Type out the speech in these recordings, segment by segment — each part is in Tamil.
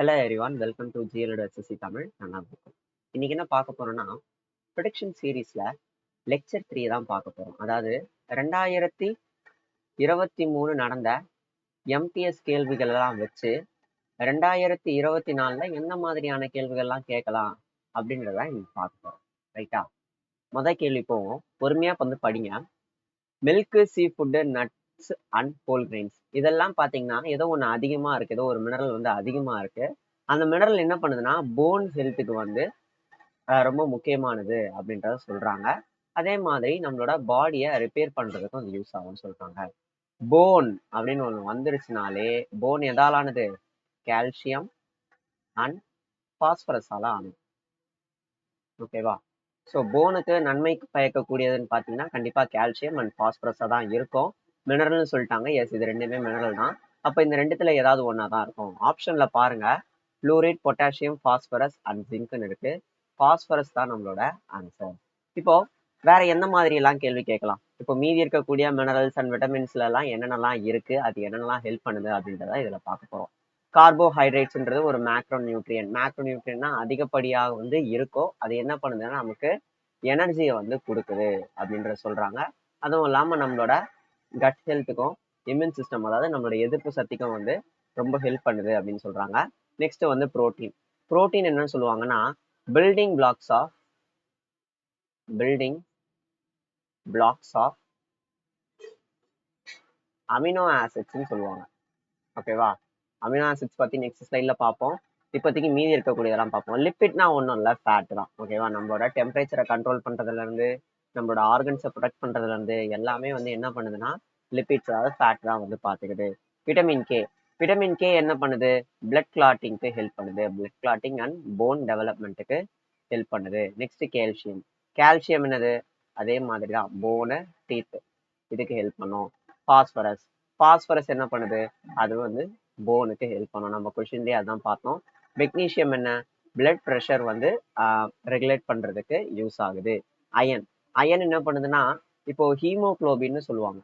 ஹலோ எவ்ரிவான், வெல்கம் டு ஜிஎல்ஓட எஸ்எஸ்சி தமிழ். நான் இருக்கும். இன்னைக்கு என்ன பார்க்க போறோம்னா, ப்ரொடிக்ஷன் சீரீஸ்ல லெக்சர் 3 தான் பார்க்க போறோம். அதாவது 2023 நடந்த எம்டிஎஸ் கேள்விகள் எல்லாம் வச்சு 2024ல எந்த மாதிரியான கேள்விகள்லாம் கேட்கலாம் அப்படின்றத இன்னைக்கு பார்க்க போறோம். ரைட்டா? கேள்வி போவோம். பொறுமையா வந்து படிங்க. Milk, seafood, nuts and whole grains இதெல்லாம் பார்த்தீங்கன்னா ஏதோ ஒன்று அதிகமாக இருக்கு, ஏதோ ஒரு மினரல் வந்து அதிகமாக இருக்கு. அந்த மினரல் என்ன பண்ணுதுன்னா போன் ஹெல்த்துக்கு வந்து ரொம்ப முக்கியமானது அப்படின்றத சொல்றாங்க. அதே மாதிரி நம்மளோட பாடியை ரிப்பேர் பண்றதுக்கும் அது யூஸ் ஆகும்னு சொல்றாங்க. போன் அப்படின்னு ஒன்று வந்துருச்சுனாலே போன் எதாலானது? கால்சியம் அண்ட் பாஸ்பரஸால ஆனது. ஓகேவா? ஸோ போனுக்கு நன்மை பயக்கக்கூடியதுன்னு பார்த்தீங்கன்னா கண்டிப்பாக கால்சியம் அண்ட் பாஸ்பரஸாக தான் இருக்கும். மினரல்னு சொல்லிட்டாங்க. எஸ், இது ரெண்டுமே மினரல் தான். அப்போ இந்த ரெண்டுத்துல ஏதாவது ஒன்றா தான் இருக்கும். ஆப்ஷன்ல பாருங்க, ஃப்ளூரைட், பொட்டாசியம், பாஸ்பரஸ் அண்ட் ஜிங்க்னு இருக்கு. பாஸ்பரஸ் தான் நம்மளோட ஆன்சர். இப்போ வேற எந்த மாதிரி எல்லாம் கேள்வி கேட்கலாம்? இப்போ மீதி இருக்கக்கூடிய மினரல்ஸ் அண்ட் விட்டமின்ஸ்ல எல்லாம் என்னென்னலாம் இருக்கு, அது என்னென்னலாம் ஹெல்ப் பண்ணுது அப்படின்றத இதுல பார்க்க போறோம். கார்போஹைட்ரேட்ஸ்ன்றது ஒரு மேக்ரோ நியூட்ரியன். மேக்ரோ நியூட்ரியன்னா அதிகப்படியாக வந்து இருக்கோ, அது என்ன பண்ணுதுன்னா நமக்கு எனர்ஜியை வந்து கொடுக்குது அப்படின்றத சொல்றாங்க. அதுவும் இல்லாம நம்மளோட கட் ஹெல்த்துக்கும் இம்யூன் சிஸ்டம், அதாவது நம்மளோட எதிர்ப்பு சக்திக்கும் வந்து ரொம்ப ஹெல்ப் பண்ணுது அப்படின்னு சொல்றாங்க. நெக்ஸ்ட் வந்து புரோட்டீன். புரோட்டீன் என்னன்னு சொல்லுவாங்கன்னா பில்டிங் பிளாக்ஸ் ஆஃப் அமினோ ஆசிட்ஸ்ன்னு சொல்லுவாங்க. ஓகேவா? அமினோ ஆசிட்ஸ் பத்தி நெக்ஸ்ட் ஸ்லைட்ல பார்ப்போம். இப்போதைக்கு மீதி இருக்கக்கூடியதெல்லாம் பார்ப்போம். லிப்பிட்னா ஒன்றும் இல்லை, ஃபேட் தான். ஓகேவா? நம்மளோட டெம்பரேச்சரை கண்ட்ரோல் பண்றதுல இருந்து நம்மளோட ஆர்கன்ஸை ப்ரொடெக்ட் பண்றதுல இருந்து எல்லாமே வந்து என்ன பண்ணுதுன்னா லிப்பிட்ஸ், அதாவது ஃபேட் தான் வந்து பார்த்துக்குது. விட்டமின் கே என்ன பண்ணுது? பிளட் கிளாட்டிங்க்கு ஹெல்ப் பண்ணுது. பிளட் கிளாட்டிங் அண்ட் போன் டெவலப்மெண்ட்டுக்கு ஹெல்ப் பண்ணுது. நெக்ஸ்ட் கால்சியம் என்னது? அதே மாதிரி தான், போனு, டீத் இதுக்கு ஹெல்ப் பண்ணும். பாஸ்பரஸ் என்ன பண்ணுது? அது வந்து போனுக்கு ஹெல்ப் பண்ணும். நம்ம கொஸ்டின்லேயே அதான் பார்த்தோம். மெக்னீஷியம் என்ன? பிளட் ப்ரெஷர் வந்து ரெகுலேட் பண்றதுக்கு யூஸ் ஆகுது. அயன் என்ன பண்ணுதுன்னா இப்போ ஹீமோகுளோபின்னு சொல்லுவாங்க.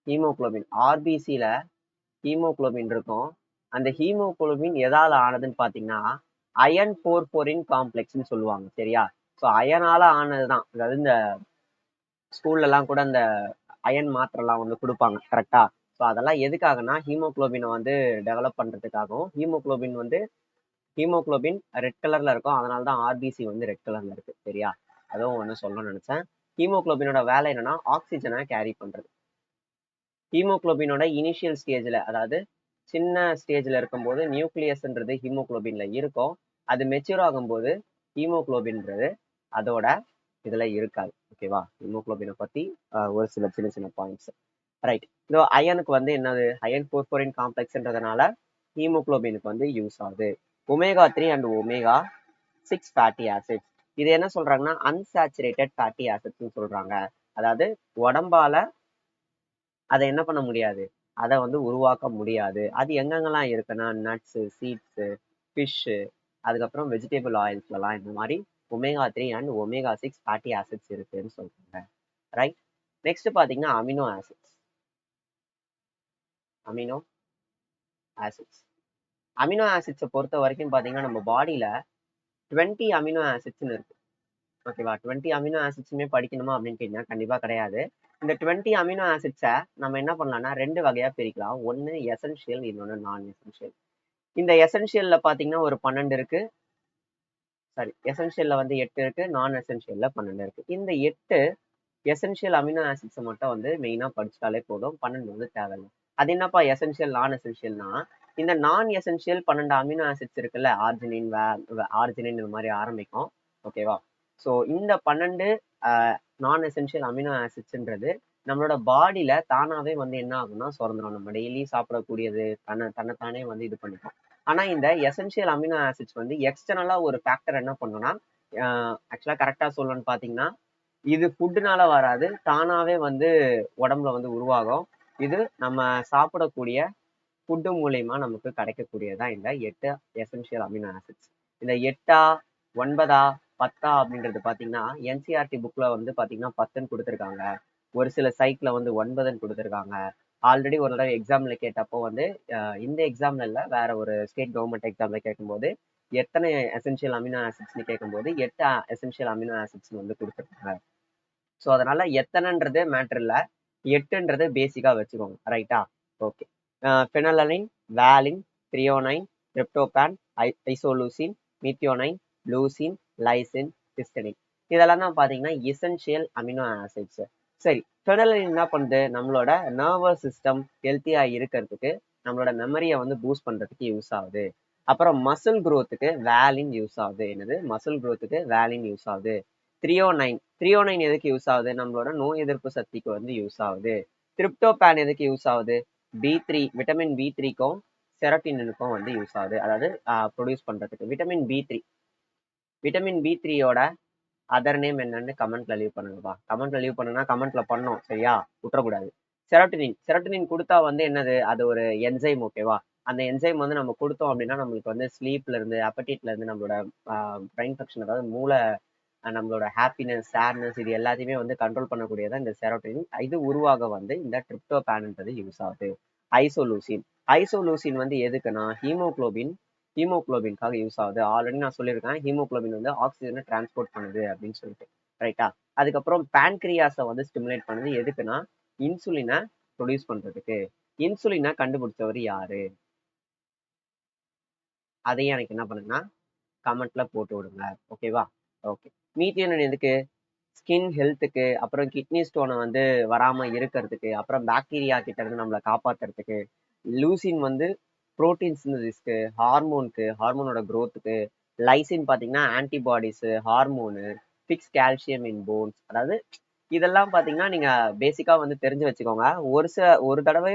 ஹீமோகுளோபின் ஆர்பிசில ஹீமோகுளோபின் இருக்கும். அந்த ஹீமோகுளோபின் எதால ஆனதுன்னு பாத்தீங்கன்னா அயன் 4 காம்ப்ளெக்ஸ்ன்னு சொல்லுவாங்க. சரியா? ஸோ அயனால ஆனதுதான். அதாவது இந்த ஸ்கூல்ல எல்லாம் கூட அந்த அயன் மாத்திரைலாம் வந்து கொடுப்பாங்க. கரெக்டா? ஸோ அதெல்லாம் எதுக்காகனா ஹீமோகுளோபினை வந்து டெவலப் பண்றதுக்காகவும், ஹீமோகுளோபின் ரெட் கலர்ல இருக்கும். அதனால தான் ஆர்பிசி வந்து ரெட் கலர்ல இருக்கு. சரியா? அதுவும் ஒன்று சொல்லணும்னு நினைச்சேன். ஹீமோகுளோபினோட வேலை என்னன்னா ஆக்சிஜனை கேரி பண்றது. ஹீமோகுளோபினோட இனிஷியல் ஸ்டேஜ்ல, அதாவது சின்ன ஸ்டேஜ்ல இருக்கும்போது நியூக்ளியஸ்ன்றது ஹீமோகுளோபின்ல இருக்கும். அது மெச்சூர் ஆகும்போது ஹீமோகுளோபின்றது அதோட இதுல இருக்காது. ஓகேவா? ஹீமோகுளோபினை பத்தி ஒரு சில சின்ன சின்ன பாயிண்ட்ஸ். ரைட். இதோ அயனுக்கு வந்து என்னது? அயன் 4 காம்ப்ளெக்ஸ்ன்றதுனால ஹீமோகுளோபினுக்கு வந்து யூஸ் ஆகுது. omega-3 and omega-6 fatty acids. இது என்ன சொல்றாங்கன்னா அன்சாச்சுரேட்டட் ஃபேட்டி ஆசிட்ஸ்ன்னு சொல்றாங்க. அதாவது உடம்பால அதை என்ன பண்ண முடியாது, அதை வந்து உருவாக்க முடியாது. அது எங்கெங்கெல்லாம் இருக்குன்னா நட்ஸு, சீட்ஸு, ஃபிஷ்ஷு, அதுக்கப்புறம் வெஜிடபிள் ஆயில்ஸ்லாம் இந்த மாதிரி omega-3 and omega-6 fatty acids இருக்குன்னு சொல்றாங்க. ரைட். நெக்ஸ்ட் பாத்தீங்கன்னா அமினோ ஆசிட்ஸை பொறுத்த வரைக்கும் பாத்தீங்கன்னா நம்ம பாடியில 20 அமினோ ஆசிட்ஸ்ன்னு இருக்கு. ஓகேவா? 20 அமினோ ஆசிட்ஸுமே படிக்கணுமா அப்படின்னு கேட்டீங்கன்னா கண்டிப்பா கிடையாது. இந்த 20 அமினோ ஆசிட்ஸை நம்ம என்ன பண்ணலாம்னா 2 வகையா பிரிக்கலாம். ஒன்னு எசென்ஷியல், இன்னொன்னு நான் எசென்ஷியல். இந்த எசென்ஷியல்ல பாத்தீங்கன்னா ஒரு 12 இருக்கு. எசென்ஷியல்ல வந்து 8 இருக்கு, நான் எசென்ஷியல்ல 12 இருக்கு. இந்த 8 எசென்ஷியல் அமினோ ஆசிட்ஸை மட்டும் வந்து மெயினா படிச்சுட்டாலே போதும். 12 வந்து தேவையில்லை. அது என்னப்பா எசென்ஷியல், நான் எசென்ஷியல்னா, இந்த நான் எசென்ஷியல் 12 அமினோ ஆசிட்ஸ் இருக்குல்ல, ஆர்ஜினின் இந்த மாதிரி ஆரம்பிக்கும். ஓகேவா? ஸோ இந்த 12 நான் எசென்ஷியல் அமினோ ஆசிட்ஸ்ன்றது நம்மளோட பாடியில தானாவே வந்து என்ன ஆகும்னா சுரந்துடும். நம்ம டெய்லி சாப்பிடக்கூடியது தன்னைத்தானே வந்து இது பண்ணிக்கும். ஆனா இந்த எசென்ஷியல் அமினோ ஆசிட்ஸ் வந்து எக்ஸ்டர்னலா ஒரு ஃபேக்டர் என்ன பண்ணும்னா, ஆக்சுவலா கரெக்டா சொல்லணும்னு பாத்தீங்கன்னா இது ஃபுட்டுனால வராது, தானாவே வந்து உடம்புல வந்து உருவாகும். இது நம்ம சாப்பிடக்கூடிய ஃபுட்டு மூலியமா நமக்கு கிடைக்கக்கூடியதான் இந்த 8 எசென்ஷியல் அமினோ ஆசிட்ஸ். இந்த 8ஆ 9ஆ 10ஆ அப்படின்றது பாத்தீங்கன்னா என்சிஆர்டி புக்ல வந்து பாத்தீங்கன்னா 10ன்னு கொடுத்துருக்காங்க. ஒரு சில சைட்ல வந்து 9ன்னு கொடுத்துருக்காங்க. ஆல்ரெடி ஒரு தடவை எக்ஸாம்ல கேட்டப்போ வந்து இந்த எக்ஸாம்ல இல்ல வேற ஒரு ஸ்டேட் கவர்மெண்ட் எக்ஸாம்ல கேட்கும்போது எத்தனை எசென்ஷியல் அமினோ ஆசிட்ஸ்னு கேட்கும்போது 8 எசென்ஷியல் அமினோ ஆசிட்ஸ் வந்து கொடுத்துருக்காங்க. ஸோ அதனால எத்தனைன்றது மேட்டர் இல்ல, 8ன்றது பேசிக்கா வச்சுக்கோங்க. ரைட்டா? Okay. Phenylalanine, valine, threonine, tryptophan, isoleucine, methionine, leucine, lysine, histidine. இதெல்லாம் தான் பாத்தீங்கன்னா எசென்ஷியல் அமினோ ஆசிட்ஸ். சரி, ஃபெனலனின் என்ன பண்ணுது? நம்மளோட நர்வஸ் சிஸ்டம் ஹெல்த்தியா இருக்கிறதுக்கு, நம்மளோட மெமரியை வந்து பூஸ்ட் பண்றதுக்கு யூஸ் ஆகுது. அப்புறம் மசில் growthக்கு வேலின் யூஸ் ஆகுது. என்னது? மசில் growthக்கு வேலின் யூஸ் ஆகுது. த்ரியோனைன் எதுக்கு யூஸ் ஆகுது? நம்மளோட நோய் எதிர்ப்பு சக்திக்கு வந்து யூஸ் ஆகுது. டிரிப்டோபான் எதுக்கு யூஸ் ஆகுது? B3 விட்டமின் B3க்கும் செரோட்டினுக்கும் வந்து யூஸ் ஆகுது. அதாவது ப்ரொடியூஸ் பண்றதுக்கு. விட்டமின் B3யோட அதர் நேம் என்னன்னு கமெண்ட்ல லீவ் பண்ணுங்கப்பா. கமெண்ட்ல லீவ் பண்ணுனா கமெண்ட்ல பண்ணோம், சரியா? விட்டுறக்கூடாது. செரோட்டினின் கொடுத்தா வந்து என்னது? அது ஒரு என்சைம், ஓகேவா? அந்த என்சைம் வந்து நம்ம கொடுத்தோம் அப்படின்னா நம்மளுக்கு வந்து ஸ்லீப்ல இருந்து அப்படைட்ல இருந்து நம்மளோட பிரெயின் ஃபங்க்ஷன், அதாவது மூளை, நம்மளோட ஹாப்பினஸ், சேட்னஸ், இது எல்லாத்தையுமே வந்து கண்ட்ரோல் பண்ணக்கூடியதான் இந்த செரோட்டினின். இது உருவாக வந்து இந்த டிரிப்டோபான்ன்றது யூஸ் ஆகுது. ஐசோலூசின் வந்து எதுக்குன்னா ஹீமோகுளோபின்காக யூஸ் ஆகுது. ஆல்ரெடி நான் சொல்லியிருக்கேன், ஹீமோகுளோபின் வந்து ஆக்சிஜனை டிரான்ஸ்போர்ட் பண்ணுது அப்படின்னு சொல்லிட்டு. ரைட்டா? அதுக்கப்புறம் பேன்கிரியாஸை வந்து ஸ்டிமுலேட் பண்ணுது. எதுக்குன்னா இன்சுலினை ப்ரொடியூஸ் பண்றதுக்கு. இன்சுலினை கண்டுபிடிச்சவர் யாரு? அதையும் எனக்கு என்ன பண்ணுங்கன்னா கமெண்ட்ல போட்டு விடுங்க, ஓகேவா? ஓகே. மீத்தியோனைன் எதுக்கு? ஸ்கின் ஹெல்த்துக்கு, அப்புறம் கிட்னி ஸ்டோனை வந்து வராம இருக்கிறதுக்கு, அப்புறம் பாக்டீரியா கிட்ட இருந்து நம்மளை காப்பாத்துறதுக்கு. லூசின் வந்து புரோட்டீன் சிந்தசிஸ்க்கு, ஹார்மோனோட growthக்கு. லைசின் பாத்தீங்கன்னா ஆன்டிபாடிஸ், ஹார்மோனு, ஃபிக்ஸ் கால்சியம் இன் போன்ஸ். அதாவது இதெல்லாம் பாத்தீங்கன்னா நீங்க பேசிக்கா வந்து தெரிஞ்சு வச்சுக்கோங்க. ஒரு தடவை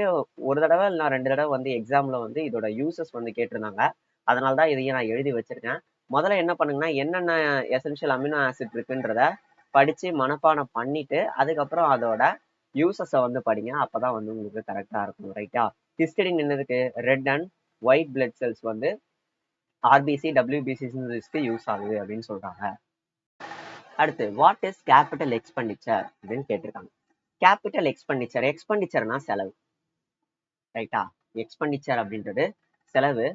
இல்லை 2 தடவை வந்து எக்ஸாம்ல வந்து இதோட யூசஸ் வந்து கேட்டிருந்தாங்க. அதனாலதான் இதையும் நான் எழுதி வச்சிருக்கேன். முதல்ல என்ன பண்ணுங்கன்னா என்னென்ன எசென்ஷியல் அமினோ ஆசிட் இருக்குன்றத படிச்சு மனப்பாடம் பண்ணிட்டு அதுக்கப்புறம் அதோட யூசஸை வந்து படிங்க. அப்பதான் வந்து உங்களுக்கு கரெக்டா இருக்கும். ரைட்டா? ஹிஸ்டடின் என்னதுக்கு? Red and white blood cells வந்து ஆர்பிசி, டபிள்யூபிசி யூஸ் ஆகுது அப்படின்னு சொல்றாங்க. அடுத்து, வாட் இஸ் கேபிட்டல் எக்ஸ்பெண்டிச்சர் அப்படின்னு கேட்டிருக்காங்க. கேபிட்டல் எக்ஸ்பெண்டிச்சர்னா செலவு. ரைட்டா? எக்ஸ்பெண்டிச்சர் அப்படின்றது செலவு.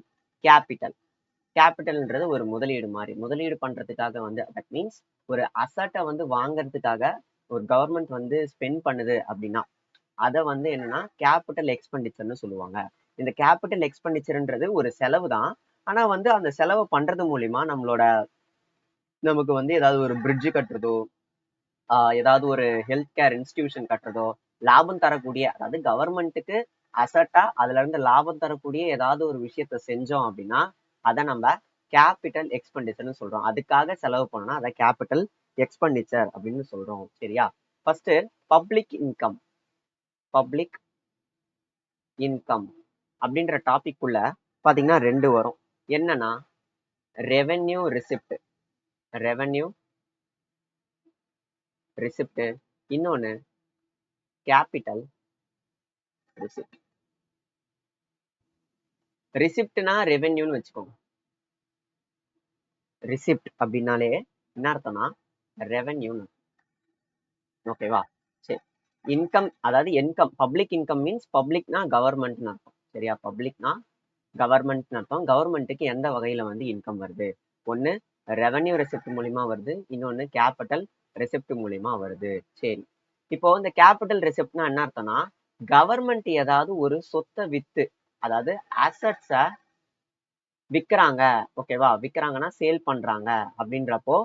கேபிட்டல்ன்றது ஒரு முதலீடு மாதிரி. முதலீடு பண்றதுக்காக வந்து தட் மீன்ஸ் ஒரு அசட்டை வந்து வாங்குறதுக்காக ஒரு கவர்மெண்ட் வந்து ஸ்பெண்ட் பண்ணுது அப்படின்னா அதை வந்து என்னன்னா கேபிட்டல் எக்ஸ்பெண்டிச்சர்னு சொல்லுவாங்க. இந்த கேபிட்டல் எக்ஸ்பெண்டிச்சர்ன்றது ஒரு செலவு தான். ஆனா வந்து அந்த செலவு பண்றது மூலியமா நமக்கு வந்து ஏதாவது ஒரு பிரிட்ஜ் கட்டுறதோ, ஏதாவது ஒரு ஹெல்த் கேர் இன்ஸ்டிடியூஷன் கட்டுறதோ, லாபம் தரக்கூடிய, அதாவது கவர்மெண்ட்டுக்கு அசட்டா அதுல இருந்து லாபம் தரக்கூடிய ஏதாவது ஒரு விஷயத்த செஞ்சோம் அப்படின்னா அதை நம்ம கேபிட்டல் எக்ஸ்பெண்டிச்சர்னு சொல்றோம். அதுக்காக செலவு பண்ணோம்னா அதை கேபிட்டல் எக்ஸ்பெண்டிச்சர் அப்படின்னு சொல்றோம். சரியா? ஃபர்ஸ்ட், பப்ளிக் இன்கம் அப்படின்ற டாபிக் உள்ள பாத்தீங்கன்னா 2 வரும். என்னன்னா ரெவென்யூ ரிசிப்ட், இன்னொன்னு கேபிட்டல் ரிசிப்ட். ரிசிப்ட்னா ரெவென்யூன்னு வச்சுக்கோங்க. ரிசிப்ட் அப்படின்னாலே என்ன அர்த்தம்னா ரெவென்யூன்னு. ஓகேவா? சரி. இன்கம், அதாவது இன்கம், பப்ளிக் இன்கம் மீன்ஸ் பப்ளிக்னா கவர்மெண்ட்னு அர்த்தம். சரியா? பப்ளிக்னா கவர்மெண்ட்னு அர்த்தம். கவர்மெண்ட்டுக்கு எந்த வகையில வந்து இன்கம் வருது? ஒண்ணு ரெவென்யூ ரெசிப்ட் மூலியமா வருது, இன்னொன்னு கேபிட்டல் ரெசிப்ட் மூலியமா வருது. சரி, இப்போ இந்த கேபிட்டல் ரெசிப்ட்னா என்ன அர்த்தம்னா கவர்மெண்ட் ஏதாவது ஒரு சொத்தை வித்து, அதாவது அசட்ஸ விற்கிறாங்க, ஓகேவா? விற்கிறாங்கன்னா சேல் பண்றாங்க அப்படின்றப்போ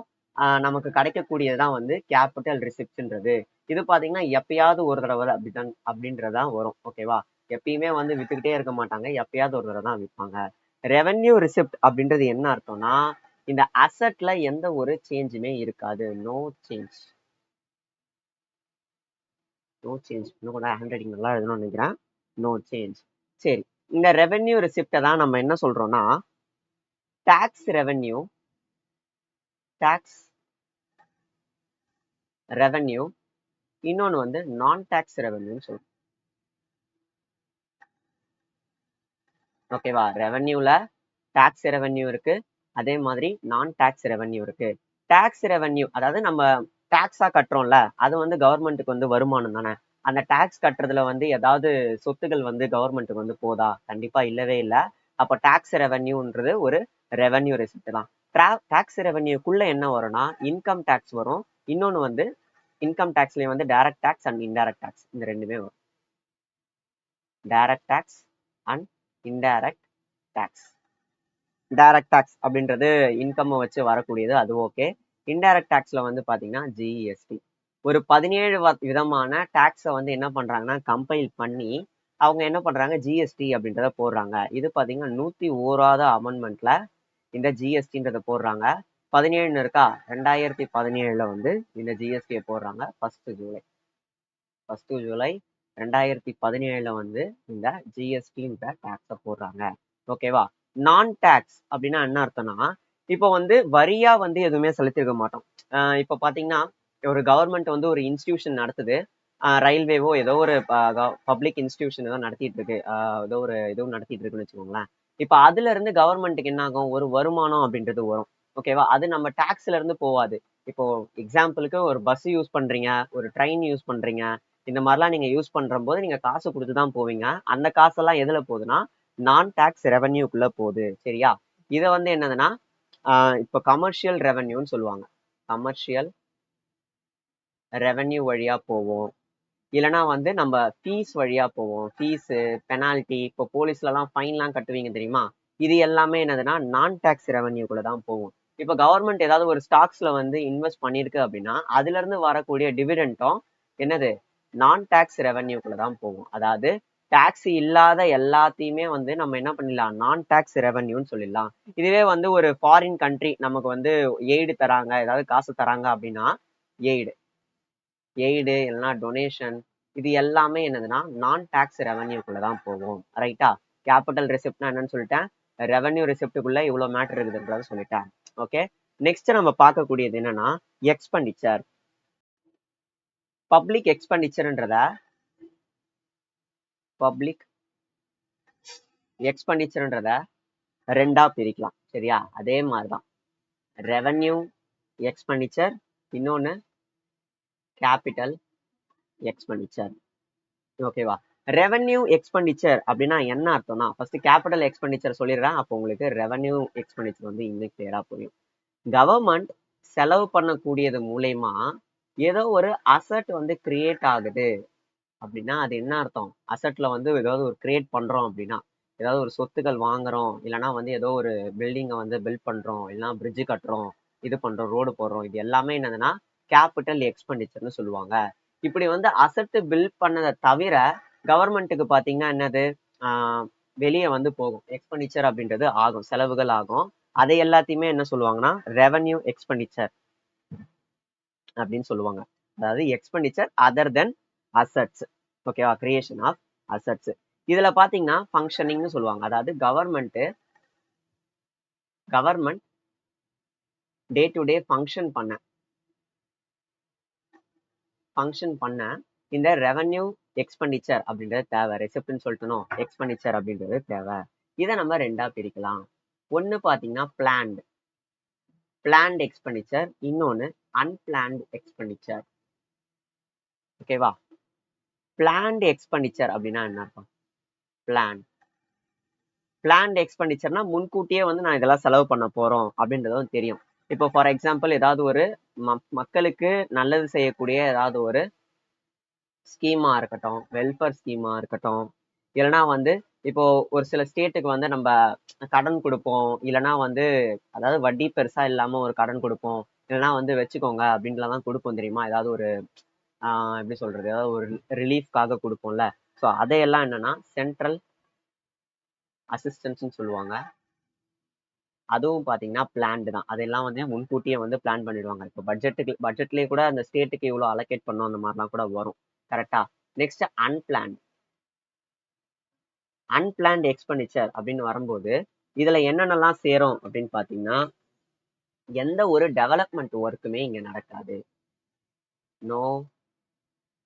நமக்கு கிடைக்கக்கூடியதுதான் வந்து கேபிட்டல் ரிசிப்ட்ன்றது. இது பாத்தீங்கன்னா எப்பயாவது ஒரு தடவை அப்படின்றதான் வரும். ஓகேவா? எப்பயுமே வந்து வித்துக்கிட்டே இருக்க மாட்டாங்க, எப்பயாவது ஒரு தடவை தான் விற்பாங்க. ரெவென்யூ ரிசிப்ட் அப்படின்றது என்ன அர்த்தம்னா இந்த அசட்ல எந்த ஒரு சேஞ்சுமே இருக்காது. No change. இன்னும் கூட ஹேண்ட் ரைட்டிங் நல்லா எழுதணும்னு நினைக்கிறேன். No change. சரி, இந்த ரெவென்யூ ரிசிப்டை தான் நம்ம என்ன சொல்றோம்னா டாக்ஸ் ரெவென்யூ, இன்னொன்னு வந்து நான் டாக்ஸ் ரெவென்யூன்னு சொல்றோம். ஓகேவா? ரெவென்யூல டாக்ஸ் ரெவென்யூ இருக்கு, அதே மாதிரி நான் டாக்ஸ் ரெவென்யூ இருக்கு. டாக்ஸ் ரெவென்யூ அதாவது நம்ம டாக்ஸா கட்டுறோம்ல, அது வந்து கவர்மெண்ட்டுக்கு வந்து வருமானம் தானே. அந்த டாக்ஸ் கட்டுறதுல வந்து ஏதாவது சொத்துகள் வந்து கவர்மெண்ட்டுக்கு வந்து போதா? கண்டிப்பா இல்லவே இல்லை. அப்ப டாக்ஸ் ரெவென்யூன்றது ஒரு ரெவென்யூ ரெசிப்ட் தான். டாக்ஸ் ரெவென்யூக்குள்ள என்ன வரும்னா இன்கம் டாக்ஸ் வரும். இன்னொன்னு வந்து இன்கம் டாக்ஸ்லயே வந்து direct tax and indirect tax இந்த ரெண்டுமே வரும். Direct tax and indirect tax. Direct tax அப்படின்றது இன்கம் வச்சு வரக்கூடியது, அது ஓகே. இன்டைரக்ட் டாக்ஸ்ல வந்து பாத்தீங்கன்னா ஜிஎஸ்டி. ஒரு 17 விதமான டாக்ஸை வந்து என்ன பண்றாங்கன்னா கம்பைல் பண்ணி அவங்க என்ன பண்றாங்க ஜிஎஸ்டி அப்படின்றத போடுறாங்க. இது பாத்தீங்கன்னா 101வது அமெண்ட்மெண்ட்ல இந்த ஜிஎஸ்டின்றத போடுறாங்க. 17 இருக்கா, 2017 வந்து இந்த ஜிஎஸ்டியை போடுறாங்க. 1 ஜூலை 2017 வந்து இந்த ஜிஎஸ்டின்ற டாக்ஸை போடுறாங்க. ஓகேவா? நான் டாக்ஸ் அப்படின்னா என்ன அர்த்தம்னா இப்போ வந்து வரியா வந்து எதுவுமே செலுத்திருக்க மாட்டோம். இப்போ பாத்தீங்கன்னா ஒரு கவர்மெண்ட் வந்து ஒரு இன்ஸ்டிடியூஷன் நடத்துது. ரயில்வேவோ ஏதோ ஒரு பப்ளிக் இன்ஸ்டிடியூஷன் ஏதோ நடத்திட்டு இருக்கு, ஏதோ ஒரு இதுவும் நடத்திட்டு இருக்குன்னு வச்சுக்கோங்களேன். இப்போ அதுல இருந்து கவர்மெண்ட்டுக்கு என்ன ஆகும், ஒரு வருமானம் அப்படின்றது வரும். ஓகேவா? அது நம்ம டாக்ஸ்ல இருந்து போவாது. இப்போ எக்ஸாம்பிளுக்கு ஒரு பஸ் யூஸ் பண்றீங்க, ஒரு ட்ரெயின் யூஸ் பண்றீங்க, இந்த மாதிரிலாம் நீங்க யூஸ் பண்ற போது நீங்க காசு கொடுத்து தான் போவீங்க. அந்த காசெல்லாம் எதுல போகுதுன்னா நான் டாக்ஸ் ரெவென்யூக்குள்ள போகுது. சரியா? இதை வந்து என்னதுன்னா இப்போ கமர்ஷியல் ரெவென்யூன்னு சொல்லுவாங்க. கமர்ஷியல் ரெவென்யூ வழியா போவோம். இல்லைன்னா வந்து நம்ம ஃபீஸ் வழியா போவோம். ஃபீஸு, பெனால்ட்டி, இப்போ போலீஸ்லலாம் ஃபைன்லாம் கட்டுவீங்க தெரியுமா? இது எல்லாமே என்னதுன்னா நான் டாக்ஸ் ரெவென்யூக்குள்ள தான் போகும். இப்போ கவர்மெண்ட் ஏதாவது ஒரு ஸ்டாக்ஸ்ல வந்து இன்வெஸ்ட் பண்ணிருக்கு அப்படின்னா அதுல இருந்து வரக்கூடிய டிவிடெண்டும் என்னது நான் டாக்ஸ் ரெவென்யூக்குள்ள தான் போகும். அதாவது டாக்ஸ் இல்லாத எல்லாத்தையுமே வந்து நம்ம என்ன பண்ணிடலாம், நான் டாக்ஸ் ரெவென்யூன்னு சொல்லிடலாம். இதுவே வந்து ஒரு ஃபாரின் கண்ட்ரி நமக்கு வந்து எய்டு தராங்க, ஏதாவது காசு தராங்க அப்படின்னா எய்டு இல்லைன்னா டொனேஷன், இது எல்லாமே என்னதுன்னா நான் டாக்ஸ் ரெவென்யூக்குள்ள தான் போகும். ரைட்டா? கேபிட்டல் ரெசிப்ட்னா என்னன்னு சொல்லிட்டேன், ரெவென்யூ ரெசிப்டுக்குள்ள இவ்வளவு மேட்டர் இருக்குதுன்றத சொல்லிட்டேன். ஓகே, நெக்ஸ்ட் நம்ம பார்க்கக்கூடியது என்னன்னா எக்ஸ்பெண்டிச்சர். பப்ளிக் எக்ஸ்பெண்டிச்சர்ன்றத ரெண்டா பிரிக்கலாம். சரியா? அதே மாதிரிதான் ரெவென்யூ எக்ஸ்பெண்டிச்சர், இன்னொன்னு கேபிட்டல் எக்ஸ்பெண்டிச்சர். ஓகேவா? ரெவென்யூ எக்ஸ்பெண்டிச்சர் அப்படின்னா என்ன அர்த்தம்னா ஃபர்ஸ்ட் கேபிட்டல் எக்ஸ்பெண்டிச்சர் சொல்லிடுறேன், அப்போ உங்களுக்கு ரெவென்யூ எக்ஸ்பெண்டிச்சர் வந்து இன்னும் கிளியரா புரியும். கவர்மெண்ட் செலவு பண்ணக்கூடியது மூலயமா ஏதோ ஒரு அசட் வந்து கிரியேட் ஆகுது அப்படின்னா அது என்ன அர்த்தம்? அசட்ல வந்து ஏதாவது ஒரு கிரியேட் பண்றோம் அப்படின்னா ஏதாவது ஒரு சொத்துக்கள் வாங்குறோம், இல்லைன்னா வந்து ஏதோ ஒரு பில்டிங்கை வந்து பில்ட் பண்றோம், இல்லைன்னா பிரிட்ஜ் கட்டுறோம், இது பண்றோம், ரோடு போடுறோம், இது எல்லாமே என்னதுன்னா கேபிட்டல் எக்ஸ்பெண்டிச்சர்னு சொல்லுவாங்க. இப்படி வந்து அசட் பில்ட் பண்ணதை தவிர கவர்மெண்ட்டுக்கு பாத்தீங்கன்னா என்னது வெளியே வந்து போகும் எக்ஸ்பெண்டிச்சர் அப்படின்றது ஆகும், செலவுகள் ஆகும். அதை எல்லாத்தையுமே என்ன சொல்லுவாங்கன்னா ரெவென்யூ எக்ஸ்பெண்டிச்சர் அப்படின்னு சொல்லுவாங்க. அதாவது எக்ஸ்பெண்டிச்சர் அதர் தென் அசட்ஸ். ஓகேவா? Creation of assets. இதுல பாத்தீங்கன்னா ஃபங்க்ஷனிங்னு சொல்லுவாங்க. அதாவது government day to day function பண்ண இந்த ரெவென்யூ எக்ஸ்பெண்டிச்சர் அப்படின்றது தேவை. ரெசிப்ட்னு சொல்லிட்டோம், எக்ஸ்பெண்டிச்சர் அப்படின்றது தேவை. இதை நம்ம ரெண்டா பிரிக்கலாம். ஒன்னு பாத்தீங்கன்னா பிளான்ட் எக்ஸ்பெண்டிச்சர், இன்னொன்னு அன்பிளான்ட் எக்ஸ்பெண்டிச்சர். ஓகேவா? பிளான்ட் எக்ஸ்பெண்டிச்சர் அப்படின்னா என்ன அர்த்தம்? பிளான்ட் எக்ஸ்பெண்டிச்சர்னா முன்கூட்டியே வந்து நான் இதெல்லாம் செலவு பண்ண போறோம் அப்படின்றதும் தெரியும். இப்போ ஃபார் எக்ஸாம்பிள் ஏதாவது ஒரு மக்களுக்கு நல்லது செய்யக்கூடிய ஏதாவது ஒரு ஸ்கீமா இருக்கட்டும், வெல்ஃபேர் ஸ்கீமா இருக்கட்டும், இல்லைன்னா வந்து இப்போ ஒரு சில ஸ்டேட்டுக்கு வந்து நம்ம கடன் கொடுப்போம், இல்லைன்னா வந்து அதாவது வட்டி பெருசா இல்லாம ஒரு கடன் கொடுப்போம், இல்லைன்னா வந்து வச்சுக்கோங்க அப்படின்லாம் தான் கொடுப்போம் தெரியுமா? ஏதாவது ஒரு எப்படி சொல்றது, ஏதாவது ஒரு ரிலீஃப்காக கொடுப்போம்ல. ஸோ அதையெல்லாம் என்னன்னா சென்ட்ரல் அசிஸ்டன்ஸ்னு சொல்லுவாங்க. அதுவும் பாத்தீங்கன்னா பிளான்டு தான். அதெல்லாம் வந்து முன்கூட்டியே வந்து பிளான் பண்ணிடுவாங்க. இப்போ பட்ஜெட்லயே கூட அந்த ஸ்டேட்டுக்கு இவ்வளவு அலோகேட் பண்ணோம் அந்த மாதிரிலாம் கூட வரும். கரெக்டா? நெக்ஸ்ட் அன்பிளான்ட் எக்ஸ்பெண்டிச்சர் அப்படின்னு வரும்போது இதுல என்னென்னலாம் சேரும் அப்படின்னு பாத்தீங்கன்னா எந்த ஒரு டெவலப்மெண்ட் ஒர்க்குமே இங்க நடக்காது. No